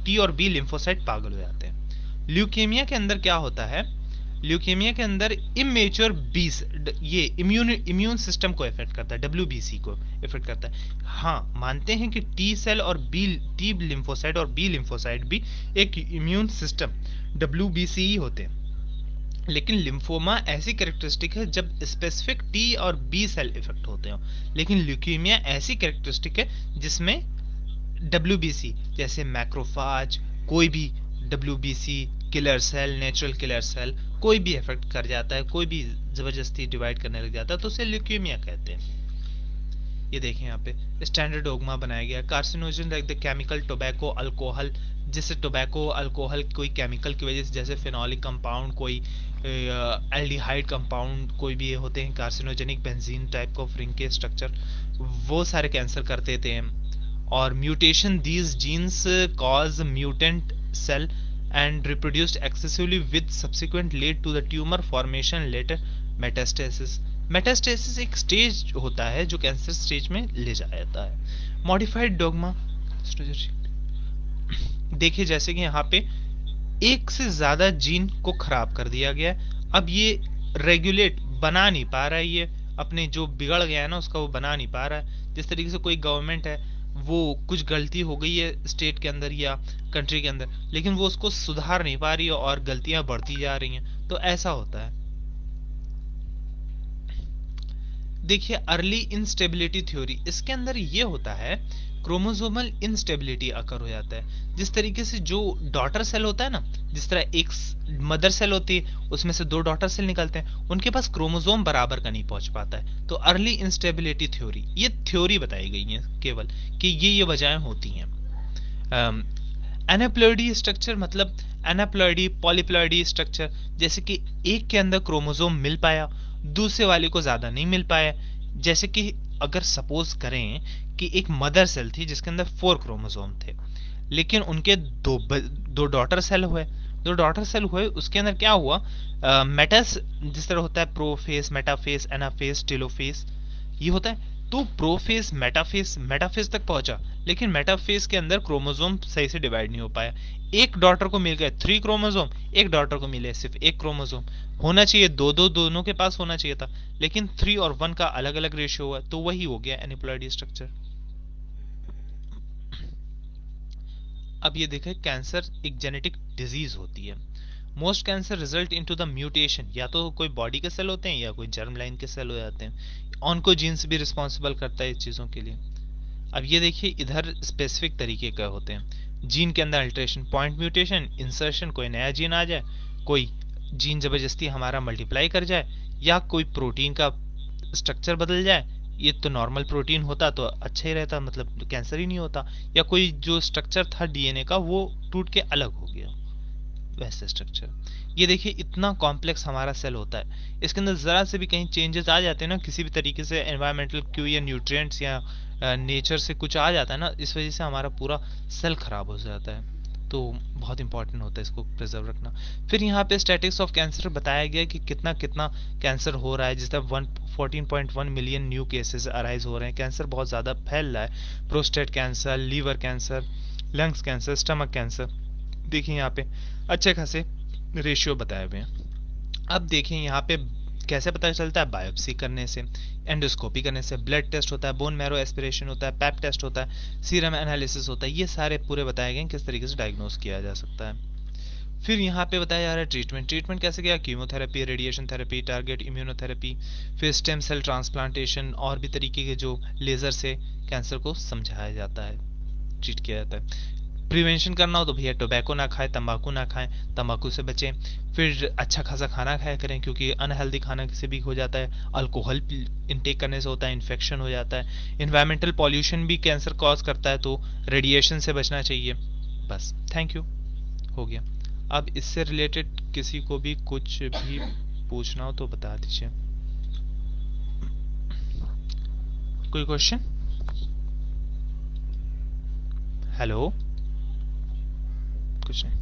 टी और बी लिम्फोसाइट पागल हो जाते हैं। ल्यूकेमिया के अंदर क्या होता है? ल्यूकेमिया के अंदर इमेच्योर बी, ये इम्यून सिस्टम को इफेक्ट करता है, WBC को इफेक्ट करता है। हाँ, मानते हैं कि टी सेल और टी लिम्फोसाइट और बी लिम्फोसाइट भी एक इम्यून सिस्टम WBC ही होते हैं, लेकिन लिम्फोमा ऐसी कैरेक्टरिस्टिक है जब स्पेसिफिक टी और बी सेल इफेक्ट होते हो। लेकिन ल्यूकेमिया ऐसी कैरेक्टरिस्टिक है जिसमें WBC जैसे मैक्रोफाज, कोई भी WBC killer cell, natural killer cell कोई भी इफेक्ट कर जाता है, कोई भी जबरदस्ती डिवाइड करने लग जाता है, तो उसे ल्यूकेमिया कहते हैं। ये देखें यहाँ पे स्टैंडर्ड डोगमा बनाया गया। Carcinogen like the chemical tobacco, alcohol, जैसे टोबैको अल्कोहल कोई केमिकल की वजह से, जैसे फिनोलिक कंपाउंड, कोई एल्डिहाइड कंपाउंड, कोई भी ये होते हैं carcinogenic, benzene type of ring के स्ट्रक्चर, वो सारे कैंसर कर देते हैं। और mutation these genes cause mutant cell and reproduced excessively with subsequent lead to the tumor formation, later metastasis. Metastasis एक स्टेज होता है जो कैंसर स्टेज में ले जाया जाता है। मॉडिफाइड डोगमा, देखिए जैसे कि यहाँ पे एक से ज्यादा जीन को खराब कर दिया गया, अब ये रेगुलेट बना नहीं पा रहा है, ये अपने जो बिगड़ गया है ना उसका वो बना नहीं पा रहा है। जिस तरीके से कोई गवर्नमेंट है, वो कुछ गलती हो गई है स्टेट के अंदर या कंट्री के अंदर, लेकिन वो उसको सुधार नहीं पा रही है और गलतियां बढ़ती जा रही हैं, तो ऐसा होता है। देखिए अर्ली इंस्टेबिलिटी थ्योरी, इसके अंदर ये होता है क्रोमोसोमल इंस्टेबिलिटी अकर हो जाता है। जिस तरीके से जो डॉटर सेल होता है ना, जिस तरह एक मदर सेल होती है उसमें से 2 डॉटर सेल निकलते हैं, उनके पास क्रोमोसोम बराबर का नहीं पहुंच पाता है, तो अर्ली इंस्टेबिलिटी थ्योरी, ये थ्योरी बताई गई है केवल कि ये वजहें होती हैं। एनाप्लॉइडी स्ट्रक्चर मतलब एनाप्लॉइडी, पॉलीप्लॉइडी स्ट्रक्चर, जैसे कि एक के अंदर क्रोमोसोम मिल पाया, दूसरे वाले को ज्यादा नहीं मिल पाया। जैसे कि अगर सपोज करें कि एक मदर सेल थी जिसके अंदर 4 क्रोमोसोम थे, लेकिन उनके दो डॉटर सेल हुए, उसके अंदर क्या हुआ, मेटास जिस तरह होता है प्रोफेस, मेटाफेस, एनाफेस, टेलोफेस, ये होता है। तो प्रोफेस मेटाफेस तक पहुंचा, लेकिन मेटाफेस के अंदर क्रोमोसोम सही से डिवाइड नहीं हो पाया। एक डॉटर को मिल गए 3 क्रोमोसोम, एक डॉटर को मिले सिर्फ 1 क्रोमोसोम। होना चाहिए दोनों के पास होना चाहिए था, लेकिन 3 और 1 का अलग अलग रेशियो हुआ, तो वही हो गया एनिप्लॉइडी स्ट्रक्चर। अब ये देखें, कैंसर एक जेनेटिक डिजीज होती है। Most cancer result into the mutation, या तो कोई बॉडी के सेल होते हैं या कोई जर्म लाइन के सेल हो जाते हैं। ऑन्कोजीन्स भी रिस्पॉन्सिबल करता है इस चीज़ों के लिए। अब ये देखिए इधर स्पेसिफिक तरीके का होते हैं। जीन के अंदर अल्टरेशन, पॉइंट म्यूटेशन, इंसर्शन, कोई नया जीन आ जाए, कोई जीन जबरदस्ती हमारा मल्टीप्लाई कर जाए, या कोई प्रोटीन का स्ट्रक्चर बदल जाए, ये तो नॉर्मल प्रोटीन होता तो अच्छा ही रहता, मतलब कैंसर ही नहीं होता, या कोई जो स्ट्रक्चर था डीएनए का वो टूट के अलग हो गया, वैसे स्ट्रक्चर। ये देखिए इतना कॉम्प्लेक्स हमारा सेल होता है, इसके अंदर ज़रा से भी कहीं चेंजेस आ जाते हैं ना, किसी भी तरीके से एनवायरमेंटल क्यू या न्यूट्रिएंट्स या नेचर से कुछ आ जाता है ना, इस वजह से हमारा पूरा सेल खराब हो जाता है। तो बहुत इंपॉर्टेंट होता है इसको प्रिजर्व रखना। फिर यहाँ पे स्टैटिक्स ऑफ कैंसर बताया गया कि कितना कितना कैंसर हो रहा है, जिस तरह 14.1 मिलियन न्यू केसेस अराइज हो रहे हैं, कैंसर बहुत ज़्यादा फैल रहा है, prostate cancer, liver cancer, lungs cancer, stomach cancer. देखिए यहाँ पे अच्छे खासे रेशियो बताए हुए हैं। अब देखिए यहाँ पे कैसे पता चलता है, बायोप्सी करने से, एंडोस्कोपी करने से, ब्लड टेस्ट होता है, बोन मैरो एस्पिरेशन होता है, पैप टेस्ट होता है, सीरम एनालिसिस होता है, ये सारे पूरे बताए गए किस तरीके से डायग्नोस किया जा सकता है। फिर यहाँ पे बताया जा रहा है ट्रीटमेंट कैसे किया, chemotherapy, radiation therapy, target immunotherapy, फिर स्टेम सेल ट्रांसप्लांटेशन और भी तरीके के जो लेजर से कैंसर को समझाया जाता है, ट्रीट किया जाता है। प्रिवेंशन करना हो तो भैया टोबैको ना खाएं, तंबाकू ना खाएं, तंबाकू से बचें। फिर अच्छा खासा खाना खाया करें, क्योंकि अनहेल्दी खाना से भी हो जाता है, अल्कोहल इनटेक करने से होता है, इन्फेक्शन हो जाता है, इन्वायरमेंटल पॉल्यूशन भी कैंसर कॉज करता है, तो रेडिएशन से बचना चाहिए। बस, थैंक यू, हो गया। अब इससे रिलेटेड किसी को भी कुछ भी पूछना हो तो बता दीजिए। कोई क्वेश्चन? हेलो? कुछ नहीं।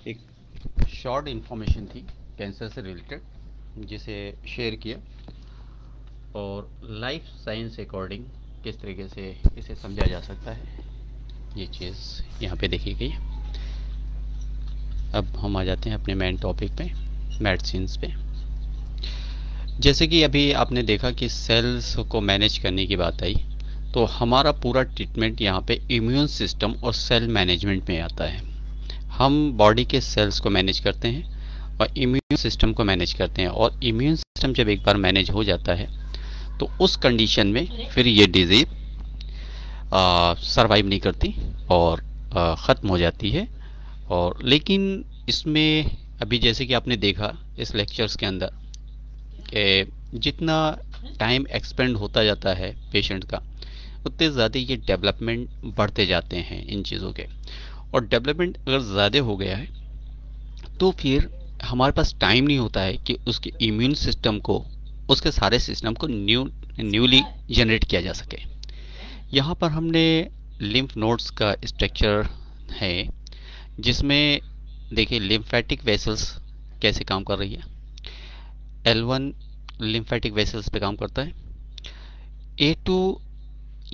एक शॉर्ट इन्फॉर्मेशन थी कैंसर से रिलेटेड जिसे शेयर किया, और लाइफ साइंस अकॉर्डिंग किस तरीके से इसे समझा जा सकता है, ये चीज़ यहाँ पे देखी गई। अब हम आ जाते हैं अपने मेन टॉपिक पे, मेडिसिन्स पे। जैसे कि अभी आपने देखा कि सेल्स को मैनेज करने की बात आई, तो हमारा पूरा ट्रीटमेंट यहाँ पे इम्यून सिस्टम और सेल मैनेजमेंट में आता है। हम बॉडी के सेल्स को मैनेज करते हैं और इम्यून सिस्टम को मैनेज करते हैं, और इम्यून सिस्टम जब एक बार मैनेज हो जाता है तो उस कंडीशन में फिर ये डिजीज सरवाइव नहीं करती और ख़त्म हो जाती है। और लेकिन इसमें अभी जैसे कि आपने देखा इस लेक्चर्स के अंदर कि जितना टाइम एक्सपेंड होता जाता है पेशेंट का, उतने ज़्यादा ये डेवलपमेंट बढ़ते जाते हैं इन चीज़ों के। और डेवलपमेंट अगर ज़्यादा हो गया है तो फिर हमारे पास टाइम नहीं होता है कि उसके इम्यून सिस्टम को, उसके सारे सिस्टम को न्यूली जनरेट किया जा सके। यहाँ पर हमने लिम्फ नोड्स का स्ट्रक्चर है, जिसमें देखिए लिम्फेटिक वेसल्स कैसे काम कर रही है। L1 लिम्फेटिक वेसल्स पे काम करता है, A2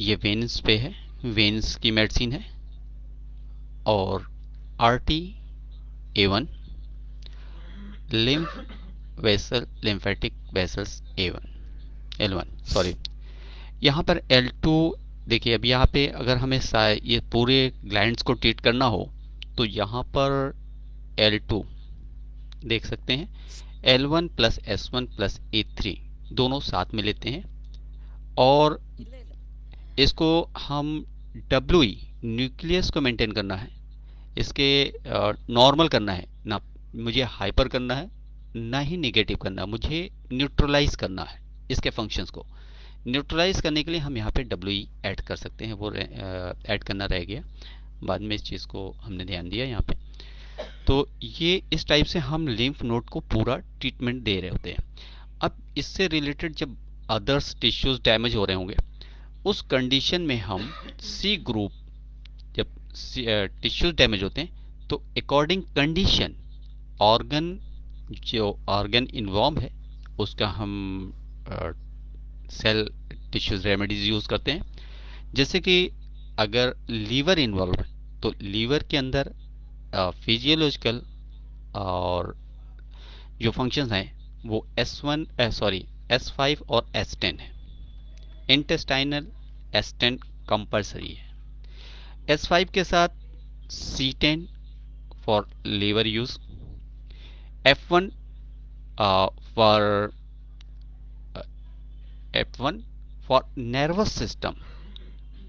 ये वेन्स पे है, वेन्स की मेडिसिन है, और RT A1 lymph vessel, lymphatic vessels L1 sorry. यहाँ पर L2 देखिए, अब यहाँ पे अगर हमें ये पूरे ग्लैंड्स को ट्रीट करना हो तो यहाँ पर L2 देख सकते हैं, L1 plus S1 plus A3 दोनों साथ में लेते हैं, और इसको हम WE न्यूक्लियस को मेंटेन करना है, इसके नॉर्मल करना है ना, मुझे हाइपर करना है ना ही नेगेटिव करना है, मुझे न्यूट्रलाइज करना है। इसके फंक्शंस को न्यूट्रलाइज करने के लिए हम यहाँ पे WE ऐड कर सकते हैं, वो ऐड करना रह गया, बाद में इस चीज़ को हमने ध्यान दिया यहाँ पे। तो ये इस टाइप से हम लिम्फ नोड को पूरा ट्रीटमेंट दे रहे होते हैं। अब इससे रिलेटेड जब अदर्स टिश्यूज डैमेज हो रहे होंगे, उस कंडीशन में हम C ग्रुप, जब टिश्यूज डैमेज होते हैं तो अकॉर्डिंग कंडीशन ऑर्गन, जो ऑर्गन इन्वॉल्व है उसका हम सेल टिश्यूज रेमेडीज यूज़ करते हैं। जैसे कि अगर लीवर इन्वॉल्व है तो लीवर के अंदर फिजियोलॉजिकल और जो फंक्शंस हैं वो S5 और S10 है। इंटेस्टाइनल S10 कंपलसरी है, S5 के साथ C10 for liver use, F1 for nervous system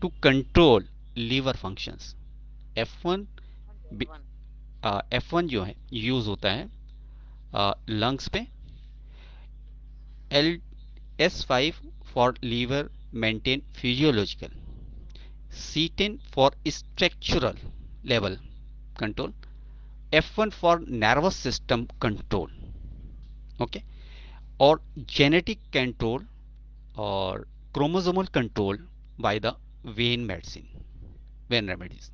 to control liver functions, F1 F1 जो है यूज होता है लंग्स पे, S5 for liver maintain physiological, C10 for structural level control, F1 for nervous system control, okay, और जेनेटिक कंट्रोल और chromosomal control by the when medicine, when remedies.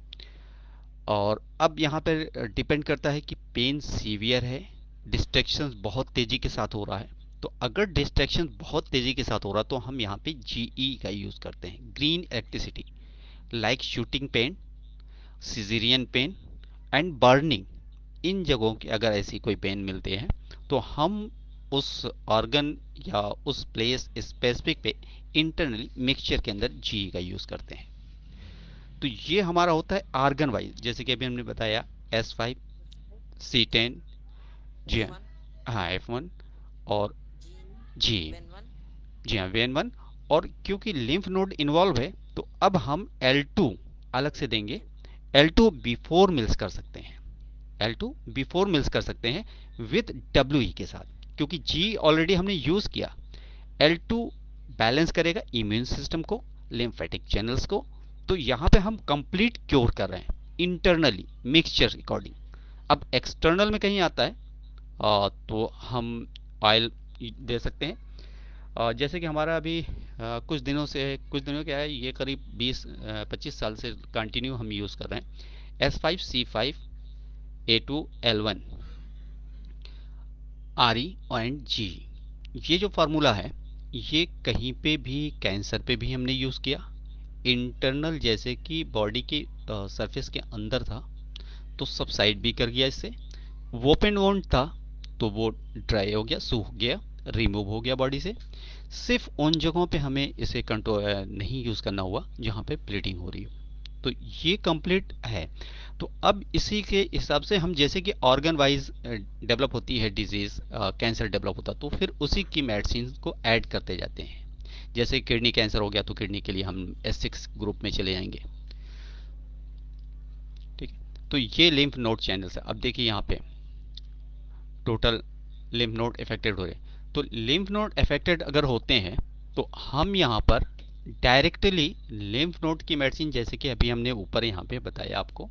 और अब यहाँ पर डिपेंड करता है कि पेन सीवियर है, डिस्ट्रैक्शन बहुत तेजी के साथ हो रहा है। तो अगर डिस्ट्रैक्शन बहुत तेजी के साथ हो रहा है तो हम यहाँ पे GE का यूज करते हैं, green electricity, like shooting pain, caesarean pain and burning. इन जगहों की अगर ऐसी कोई पेन मिलते हैं तो हम उस ऑर्गन या उस प्लेस स्पेसिफिक पे इंटरनली मिक्सचर के अंदर GE का यूज करते हैं। तो ये हमारा होता है आर्गन वाइज, जैसे कि अभी हमने बताया S5, C10, जी हाँ F1 और जी जी हाँ वेन 1। और क्योंकि लिम्फ नोड इन्वॉल्व है तो अब हम L2 अलग से देंगे, L2 बिफोर मिल्स कर सकते हैं, L2 बिफोर मिल्स कर सकते हैं विद WE के साथ, क्योंकि G ऑलरेडी हमने यूज किया। L2 बैलेंस करेगा इम्यून सिस्टम को, लिम्फेटिक चैनल्स को। तो यहाँ पे हम कंप्लीट क्योर कर रहे हैं इंटरनली मिक्सचर अकॉर्डिंग। अब एक्सटर्नल में कहीं आता है तो हम ऑयल दे सकते हैं। जैसे कि हमारा अभी कुछ दिनों क्या है, ये करीब 20-25 साल से कंटिन्यू हम यूज़ कर रहे हैं S5C5 A2L1 RE and G। ये जो फार्मूला है ये कहीं पे भी कैंसर पे भी हमने यूज़ किया, इंटरनल जैसे कि बॉडी के सरफेस के अंदर था तो सबसाइड भी कर गया, इससे ओपन वोंड था तो वो ड्राई हो गया, सूख गया, रिमूव हो गया बॉडी से। सिर्फ उन जगहों पे हमें इसे कंट्रोल नहीं यूज़ करना हुआ जहाँ पे ब्लीडिंग हो रही हो। तो ये कंप्लीट है। तो अब इसी के हिसाब से हम जैसे कि ऑर्गन वाइज डेवलप होती है डिजीज, कैंसर डेवलप होता तो फिर उसी की मेडिसिन को ऐड करते जाते हैं। जैसे किडनी कैंसर हो गया तो किडनी के लिए हम S6 ग्रुप में चले जाएंगे, ठीक है। तो ये लिम्फ नोड चैनल्स है। अब देखिए यहाँ पे टोटल लिम्फ नोड अफेक्टेड हो रहे हैं। तो लिम्फ नोड अफेक्टेड अगर होते हैं तो हम यहाँ पर डायरेक्टली लिम्फ नोड की मेडिसिन, जैसे कि अभी हमने ऊपर यहाँ पे बताया आपको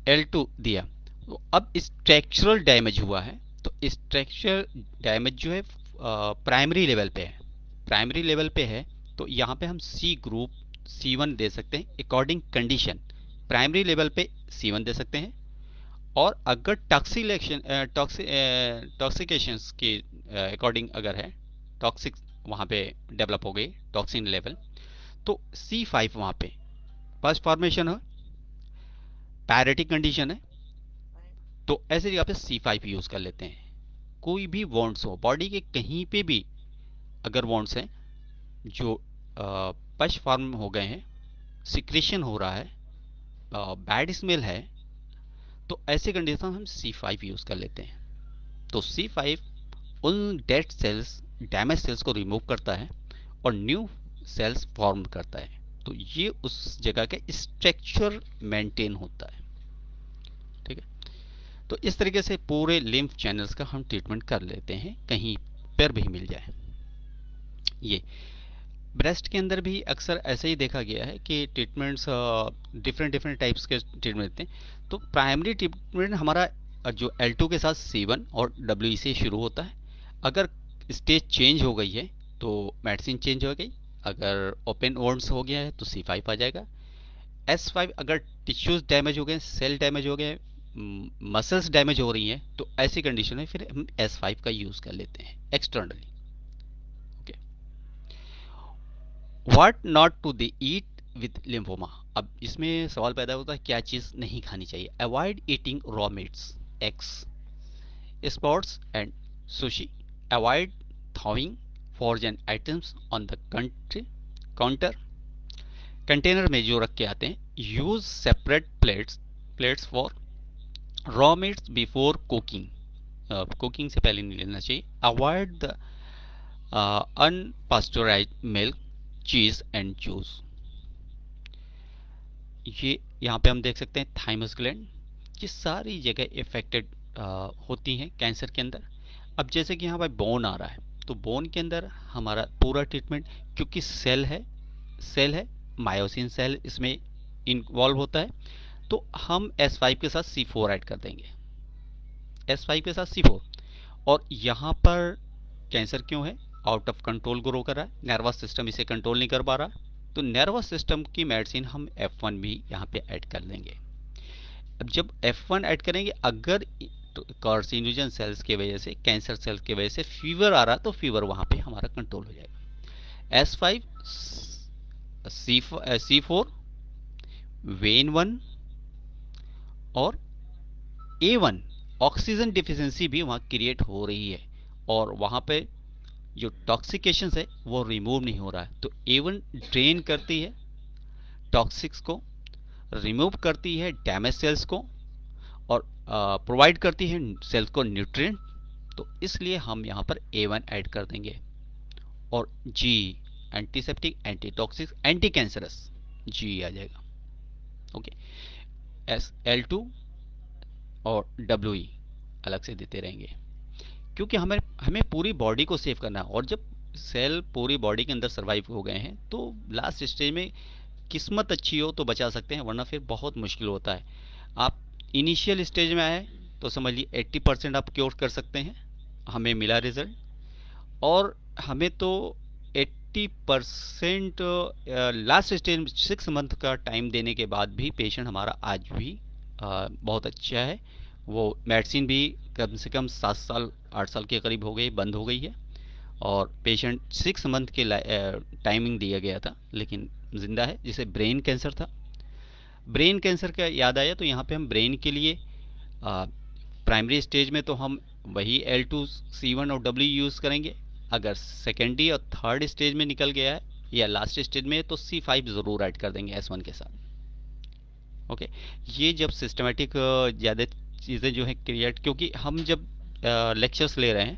L2 दिया। तो अब स्ट्रक्चरल डैमेज हुआ है तो स्ट्रक्चरल डैमेज जो है प्राइमरी लेवल पे है, प्राइमरी लेवल पे है तो यहाँ पे हम C ग्रुप C1 दे सकते हैं अकॉर्डिंग कंडीशन। प्राइमरी लेवल पे C1 दे सकते हैं। और अगर टॉक्सिकेशंस के अकॉर्डिंग अगर है, टॉक्सिक वहाँ पे डेवलप हो गई टॉक्सिन लेवल, तो C5 वहाँ पे फर्स्ट फॉर्मेशन है, पैरेटिक कंडीशन है तो ऐसी जगह पे C5 यूज कर लेते हैं। कोई भी वॉन्ड्स हो बॉडी के कहीं पे भी, अगर वॉन्ड्स हैं जो पश फॉर्म हो गए हैं, सिक्रेशन हो रहा है, बैड स्मेल है, तो ऐसे कंडीशन हम C5 यूज कर लेते हैं। तो C5 उन डेड सेल्स, डैमेज सेल्स को रिमूव करता है और न्यू सेल्स फॉर्म करता है। तो ये उस जगह का स्ट्रक्चर मेंटेन होता है, ठीक है। तो इस तरीके से पूरे लिम्फ चैनल्स का हम ट्रीटमेंट कर लेते हैं कहीं पर भी मिल जाए। ये ब्रेस्ट के अंदर भी अक्सर ऐसे ही देखा गया है कि ट्रीटमेंट्स डिफरेंट टाइप्स के ट्रीटमेंट देते हैं। तो प्राइमरी ट्रीटमेंट हमारा जो L2 के साथ C1 और WE से शुरू होता है। अगर स्टेज चेंज हो गई है तो मेडिसिन चेंज हो गई, अगर ओपन वोन्ड्स हो गया है तो C5 आ जाएगा। S5 अगर टिश्यूज डैमेज हो गए, सेल डैमेज हो गए, मसल्स डैमेज हो रही हैं तो ऐसी कंडीशन में फिर हम S5 का यूज़ कर लेते हैं externally. What not to they eat with lymphoma. अब इसमें सवाल पैदा होता है क्या चीज़ नहीं खानी चाहिए। Avoid eating raw meets, eggs, sports and sushi. Avoid थॉइंग frozen items on the counter, container में जो रख के आते हैं। Use separate plates for raw meets before cooking, cooking से पहले नहीं लेना चाहिए। अवॉइड द अनपास्चराइज्ड मिल्क, चीज एंड जूस। ये यहाँ पे हम देख सकते हैं थाइमस ग्लैंड, ये सारी जगह इफेक्टेड होती हैं कैंसर के अंदर। अब जैसे कि यहाँ पे बोन आ रहा है, तो बोन के अंदर हमारा पूरा ट्रीटमेंट, क्योंकि सेल है मायोसिन सेल इसमें इन्वॉल्व होता है, तो हम S5 के साथ C4 ऐड कर देंगे, S5 के साथ C4। और यहाँ पर कैंसर क्यों है, आउट ऑफ कंट्रोल ग्रो कर रहा है, नर्वस सिस्टम इसे कंट्रोल नहीं कर पा रहा, तो नर्वस सिस्टम की मेडिसिन हम F1 भी यहाँ पे ऐड कर देंगे। अब जब F1 ऐड करेंगे, अगर कार्सिनोजन सेल्स की वजह से, कैंसर सेल्स की वजह से फीवर आ रहा, तो फीवर वहाँ पे हमारा कंट्रोल हो जाएगा। S5 C4 वेन 1 और A1, ऑक्सीजन डिफिशियंसी भी वहाँ क्रिएट हो रही है और वहाँ पे जो टॉक्सिकेशंस है वो रिमूव नहीं हो रहा है। तो A1 ड्रेन करती है टॉक्सिक्स को, रिमूव करती है डैमेज सेल्स को और प्रोवाइड करती है सेल्स को न्यूट्रिएंट। तो इसलिए हम यहाँ पर A1 ऐड कर देंगे। और G antiseptic, antitoxic, anti cancerous, G आ जाएगा। ओके, L2 और WE अलग से देते रहेंगे, क्योंकि हमें पूरी बॉडी को सेव करना है। और जब सेल पूरी बॉडी के अंदर सर्वाइव हो गए हैं, तो लास्ट स्टेज में किस्मत अच्छी हो तो बचा सकते हैं, वरना फिर बहुत मुश्किल होता है। आप इनिशियल स्टेज में आए तो समझ लीजिए 80% आप क्योर कर सकते हैं, हमें मिला रिजल्ट। और हमें तो 80% लास्ट स्टेज में 6 मंथ का टाइम देने के बाद भी पेशेंट हमारा आज भी बहुत अच्छा है। वो मेडिसिन भी कम से कम 7 साल 8 साल के करीब हो गई, बंद हो गई है, और पेशेंट 6 मंथ के टाइमिंग दिया गया था, लेकिन जिंदा है। जिसे ब्रेन कैंसर था, ब्रेन कैंसर का याद आया तो यहाँ पे हम ब्रेन के लिए प्राइमरी स्टेज में तो हम वही L2 C1 और W यूज़ करेंगे। अगर सेकेंडरी और थर्ड स्टेज में निकल गया है या लास्ट स्टेज में, तो C5 ज़रूर ऐड कर देंगे S1 के साथ। ओके, ये जब सिस्टमेटिक ज़्यादा चीज़ें जो है क्रिएट, क्योंकि हम जब लेक्चर्स ले रहे हैं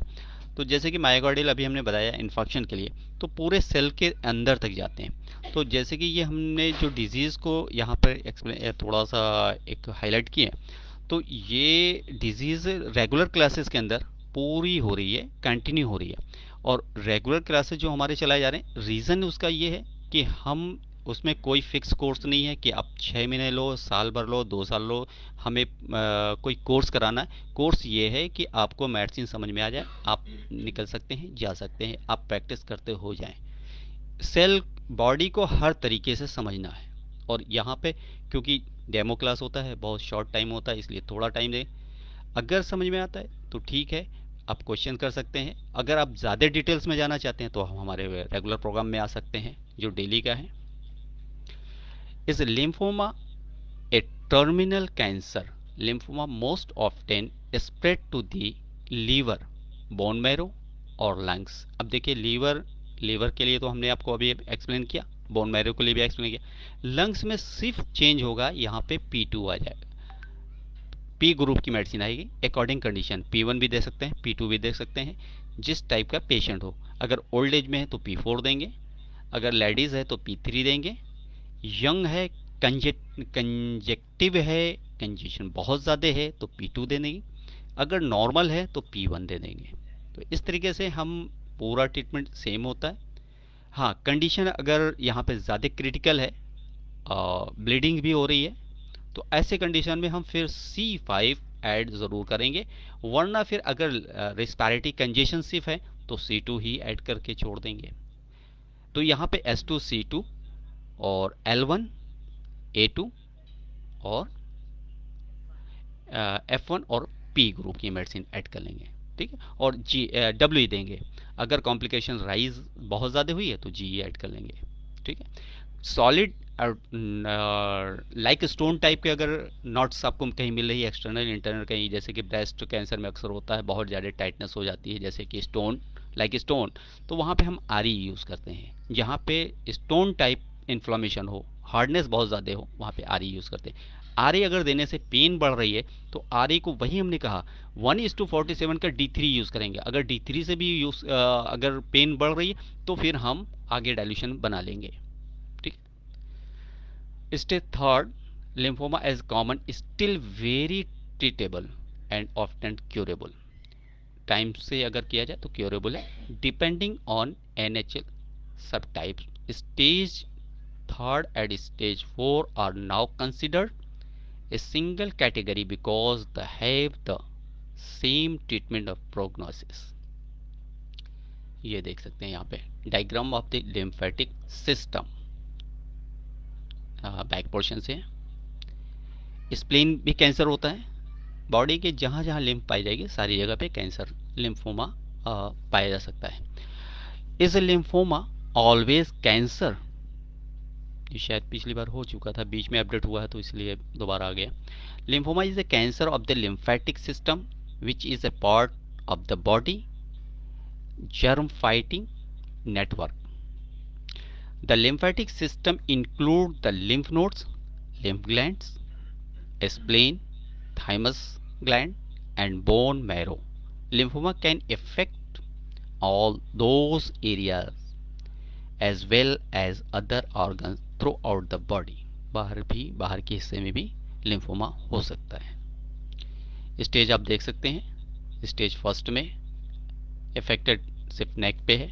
तो जैसे कि मायोकार्डियल अभी हमने बताया इन्फेक्शन के लिए, तो पूरे सेल के अंदर तक जाते हैं। तो जैसे कि ये हमने जो डिजीज़ को यहाँ पर थोड़ा सा एक हाईलाइट किया है, तो ये डिजीज़ रेगुलर क्लासेस के अंदर पूरी हो रही है, कंटिन्यू हो रही है। और रेगुलर क्लासेस जो हमारे चलाए जा रहे हैं, रीज़न उसका ये है कि हम उसमें कोई फिक्स कोर्स नहीं है कि आप 6 महीने लो, साल भर लो, 2 साल लो, हमें कोई कोर्स कराना है। कोर्स ये है कि आपको मेडिसिन समझ में आ जाए, आप निकल सकते हैं, जा सकते हैं, आप प्रैक्टिस करते हो जाएं। सेल बॉडी को हर तरीके से समझना है। और यहाँ पे क्योंकि डेमो क्लास होता है, बहुत शॉर्ट टाइम होता है, इसलिए थोड़ा टाइम दें। अगर समझ में आता है तो ठीक है, आप क्वेश्चन कर सकते हैं। अगर आप ज़्यादा डिटेल्स में जाना चाहते हैं तो हम हमारे रेगुलर प्रोग्राम में आ सकते हैं जो डेली का है। Is lymphoma a terminal cancer? Lymphoma most often spread to the liver, bone marrow और lungs। अब देखिए लीवर के लिए तो हमने आपको अभी एक्सप्लेन किया, बोन मैरो के लिए भी एक्सप्लेन किया। लंग्स में सिर्फ चेंज होगा, यहाँ पे P2 आ जाएगा, P ग्रुप की मेडिसिन आएगी अकॉर्डिंग कंडीशन। P1 भी दे सकते हैं, P2 भी दे सकते हैं, जिस टाइप का पेशेंट हो। अगर ओल्ड एज में है तो P4 देंगे, अगर लेडीज़ है तो P3 देंगे, यंग है, कंजेक्टिव है, कंजेशन बहुत ज़्यादा है तो P2 दे देंगे, अगर नॉर्मल है तो P1 दे देंगे। तो इस तरीके से हम पूरा ट्रीटमेंट सेम होता है। हाँ, कंडीशन अगर यहाँ पे ज़्यादा क्रिटिकल है, ब्लीडिंग भी हो रही है, तो ऐसे कंडीशन में हम फिर C5 ऐड ज़रूर करेंगे, वरना फिर अगर रेस्पिरेटरी कंजेशन सिर्फ है तो C2 ही ऐड करके छोड़ देंगे। तो यहाँ पे S2 C2 और L1 A2 और F1 और P ग्रुप की मेडिसिन ऐड कर लेंगे, ठीक है। और W देंगे, अगर कॉम्प्लिकेशन राइज बहुत ज़्यादा हुई है तो G ऐड कर लेंगे, ठीक है। सॉलिड लाइक स्टोन टाइप के अगर नॉट्स आपको कहीं मिल रही है, एक्सटर्नल इंटरनल कहीं, जैसे कि ब्रेस्ट कैंसर में अक्सर होता है, बहुत ज़्यादा टाइटनेस हो जाती है जैसे कि स्टोन, लाइक स्टोन, तो वहाँ पे हम RE यूज़ करते हैं। जहाँ पे स्टोन टाइप इन्फ्लामेशन हो, हार्डनेस बहुत ज़्यादा हो, वहाँ पे RE यूज़ करते हैं। RE अगर देने से पेन बढ़ रही है तो RE को वही हमने कहा 1:47 का D3 यूज़ करेंगे। अगर D3 से भी यूज़ अगर पेन बढ़ रही है तो फिर हम आगे डाइल्यूशन बना लेंगे, ठीक। Stage third, lymphoma as common is still very treatable and often curable. Time से अगर किया जाए तो क्योरेबल है depending on NHL subtypes. Stage third and stage 4 are now considered a single category because they have the same treatment of prognosis. ये देख सकते हैं यहाँ पे diagram of the lymphatic system back portion से. स्प्लीन भी कैंसर होता है. बॉडी के जहाँ जहाँ लिम्फ पाई जाएगी सारी जगह पे कैंसर लिम्फोमा पाया जा सकता है. Is lymphoma always cancer? ये शायद पिछली बार हो चुका था, बीच में अपडेट हुआ है तो इसलिए दोबारा आ गया. Lymphoma is a cancer of the lymphatic system which is a part of the body germ fighting network. The lymphatic system include the lymph nodes, lymph glands, spleen, thymus gland and bone marrow. Lymphoma can affect all those areas as well as other organs throughout the body. बाहर के हिस्से में भी लिम्फोमा हो सकता है. स्टेज आप देख सकते हैं. स्टेज फर्स्ट में इफेक्टेड सिर्फ नेक पे है,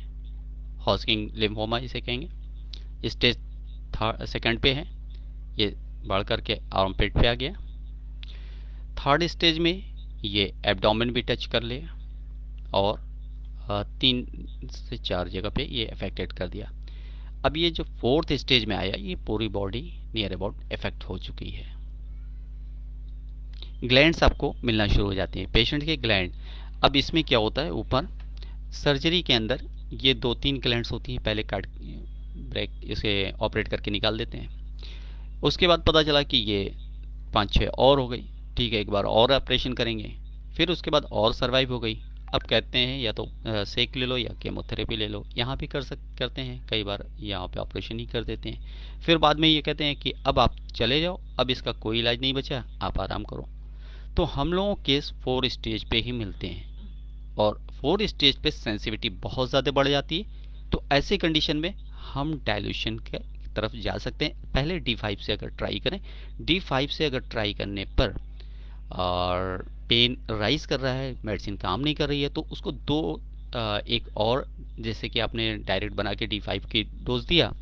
हॉस्किंग लिम्फोमा इसे कहेंगे. स्टेज सेकंड पे है, ये बढ़ करके आर्मपिट पे आ गया. थर्ड स्टेज में ये एब्डोमेन भी टच कर लिया और 3 से 4 जगह पे ये अफेक्टेड कर दिया. अब ये जो फोर्थ स्टेज में आया ये पूरी बॉडी नियर अबाउट इफेक्ट हो चुकी है. ग्लैंड्स आपको मिलना शुरू हो जाते हैं, पेशेंट के ग्लैंड. अब इसमें क्या होता है, ऊपर सर्जरी के अंदर ये 2-3 ग्लैंड्स होती हैं, पहले काट ब्रेक इसे ऑपरेट करके निकाल देते हैं. उसके बाद पता चला कि ये 5-6 और हो गई. ठीक है, एक बार और ऑपरेशन करेंगे, फिर उसके बाद और सर्वाइव हो गई. अब कहते हैं या तो सेक ले लो या केमोथेरेपी ले लो. यहाँ भी करते हैं, कई बार यहाँ पे ऑपरेशन ही कर देते हैं. फिर बाद में ये कहते हैं कि अब आप चले जाओ, अब इसका कोई इलाज नहीं बचा, आप आराम करो. तो हम लोगों केस 4 स्टेज पे ही मिलते हैं और 4 स्टेज पे सेंसिटिविटी बहुत ज़्यादा बढ़ जाती है. तो ऐसे कंडीशन में हम डायल्यूशन के तरफ जा सकते हैं. पहले D5 से अगर ट्राई करें, D5 से अगर ट्राई करने पर और पेन राइज कर रहा है, मेडिसिन काम नहीं कर रही है, तो उसको एक और जैसे कि आपने डायरेक्ट बना के D5 की डोज दिया,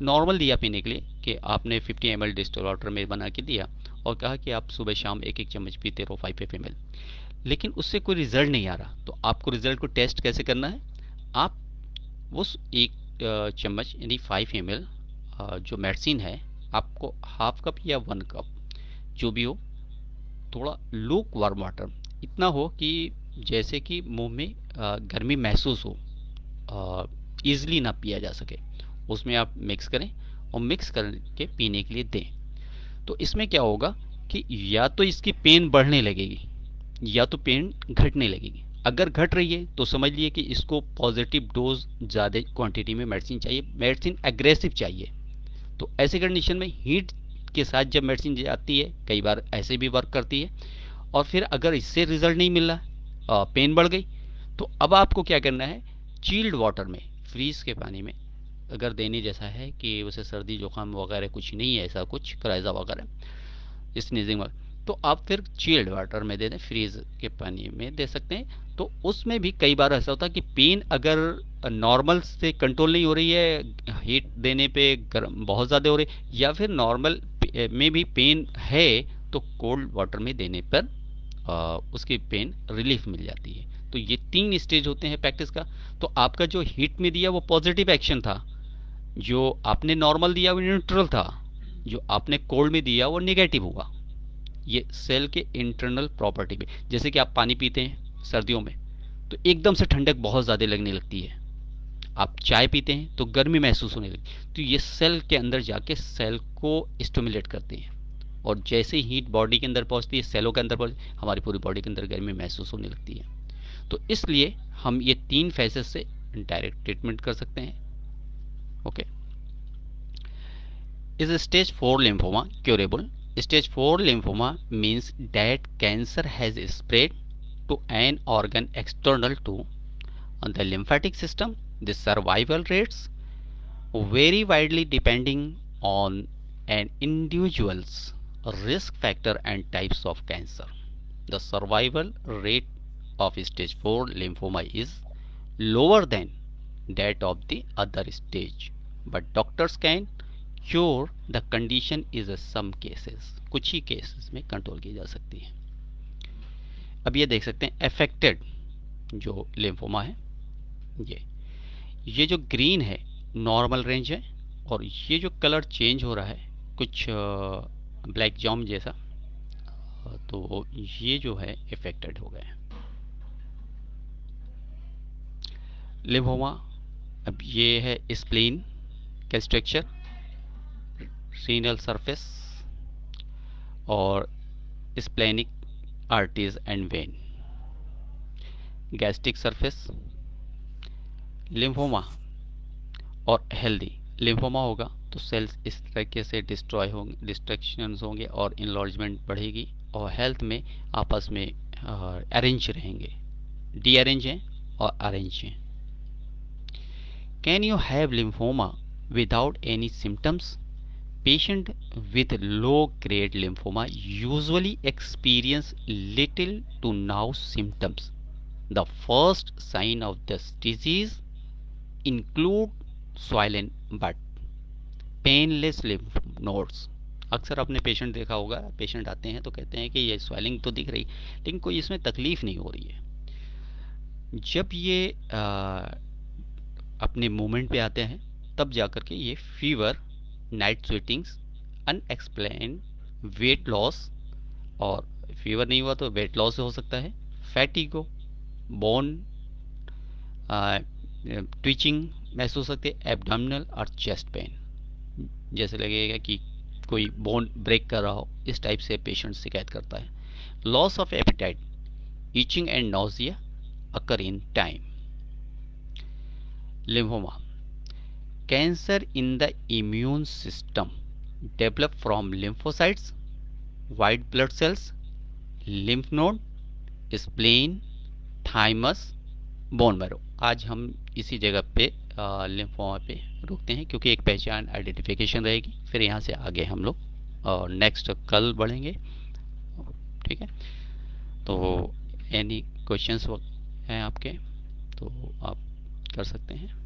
नॉर्मल दिया पीने के लिए कि आपने 50 ml डिस्टिल वाटर में बना के दिया और कहा कि आप सुबह शाम 1-1 चम्मच पीते रहो 5 ml. लेकिन उससे कोई रिजल्ट नहीं आ रहा. तो आपको रिजल्ट को टेस्ट कैसे करना है, आप उस 1 चम्मच यानी 5 ml जो मेडिसिन है आपको हाफ कप या 1 कप जो भी हो, थोड़ा लूक वार्म वाटर, इतना हो कि जैसे कि मुंह में गर्मी महसूस हो, ईजिली ना पिया जा सके, उसमें आप मिक्स करें और मिक्स करके पीने के लिए दें. तो इसमें क्या होगा कि या तो इसकी पेन बढ़ने लगेगी या तो पेन घटने लगेगी. अगर घट रही है तो समझ लिए कि इसको पॉजिटिव डोज ज़्यादा क्वांटिटी में मेडिसिन चाहिए, मेडिसिन एग्रेसिव चाहिए. तो ऐसे कंडीशन में हीट के साथ जब मेडिसिन जाती है, कई बार ऐसे भी वर्क करती है, और फिर अगर इससे रिजल्ट नहीं मिल रहा, पेन बढ़ गई, तो अब आपको क्या करना है, चिल्ड वाटर में, फ्रीज के पानी में अगर देने जैसा है कि उसे सर्दी जुकाम वगैरह कुछ नहीं है, ऐसा कुछ कराइजा वगैरह स्नीजिंग वगैरह, तो आप फिर चिल्ड वाटर में दे दें, फ्रीज के पानी में दे सकते हैं. तो उसमें भी कई बार ऐसा होता है कि पेन अगर नॉर्मल से कंट्रोल नहीं हो रही है, हीट देने पे गर्म बहुत ज़्यादा हो रही है, या फिर नॉर्मल में भी पेन है तो कोल्ड वाटर में देने पर उसकी पेन रिलीफ मिल जाती है. तो ये 3 स्टेज होते हैं प्रैक्टिस का. तो आपका जो हीट में दिया वो पॉजिटिव एक्शन था, जो आपने नॉर्मल दिया वो न्यूट्रल था, जो आपने कोल्ड में दिया वो नेगेटिव हुआ. ये सेल के इंटरनल प्रॉपर्टी पे, जैसे कि आप पानी पीते हैं सर्दियों में तो एकदम से ठंडक बहुत ज़्यादा लगने लगती है, आप चाय पीते हैं तो गर्मी महसूस होने लगती है. तो ये सेल के अंदर जाके सेल को स्टिमुलेट करते हैं, और जैसे हीट बॉडी के अंदर पहुंचती है, सेलों के अंदर पहुंचती है, हमारी पूरी बॉडी के अंदर गर्मी महसूस होने लगती है. तो इसलिए हम ये 3 फेजेस से डायरेक्ट ट्रीटमेंट कर सकते हैं. Okay. Is stage 4 lymphoma curable? Stage 4 lymphoma means that cancer has spread to an organ external to the lymphatic system. The survival rates vary widely depending on an individual's risk factor and types of cancer. The survival rate of stage 4 lymphoma is lower than that of the other stage, but doctors can cure the condition is some cases, कुछ ही केसेस में कंट्रोल की जा सकती है. अब ये देख सकते हैं अफेक्टेड जो लिम्फोमा है, ये जो ग्रीन है नॉर्मल रेंज है, और ये जो कलर चेंज हो रहा है कुछ ब्लैक जॉम जैसा, तो ये जो है अफेक्टेड हो गए. लिम्फोमा, अब ये है स्प्लीन का स्ट्रक्चर, रीनल सरफेस और splenic arteries and when, gastric surface. Lymphoma और हेल्दी लिम्फोमा होगा तो सेल्स इस तरीके से डिस्ट्रॉय होंगे, डिस्ट्रक्शंस होंगे और इनलॉर्जमेंट बढ़ेगी, और हेल्थ में आपस में अरेंज रहेंगे, डी अरेंज हैं और अरेंज हैं. Can you have lymphoma without any symptoms? Patient with low grade lymphoma usually experience little to no symptoms. The first sign of this disease include swollen but painless lymph nodes. अक्सर आपने पेशेंट देखा होगा, पेशेंट आते हैं तो कहते हैं कि ये स्वेलिंग तो दिख रही लेकिन कोई इसमें तकलीफ नहीं हो रही है. जब ये अपने मूवमेंट पे आते हैं तब जाकर के ये fever, night sweatings, unexplained weight loss, और फीवर नहीं हुआ तो वेट लॉस हो सकता है, फैटिगो, बोन ट्विचिंग महसूस हो सकती है, एब्डोमिनल और चेस्ट पेन, जैसे लगेगा कि कोई बोन ब्रेक कर रहा हो, इस टाइप से पेशेंट शिकायत करता है. Loss of appetite, itching and nausea occur in time. Lymphoma, cancer in the immune system develop from lymphocytes, white blood cells, lymph node, spleen, thymus, bone marrow. आज हम इसी जगह पे लिम्फोमा पे रुकते हैं क्योंकि एक पहचान आइडेंटिफिकेशन रहेगी, फिर यहाँ से आगे हम लोग नेक्स्ट कल बढ़ेंगे. ठीक है, तो एनी क्वेश्चंस हैं आपके तो आप कर सकते हैं.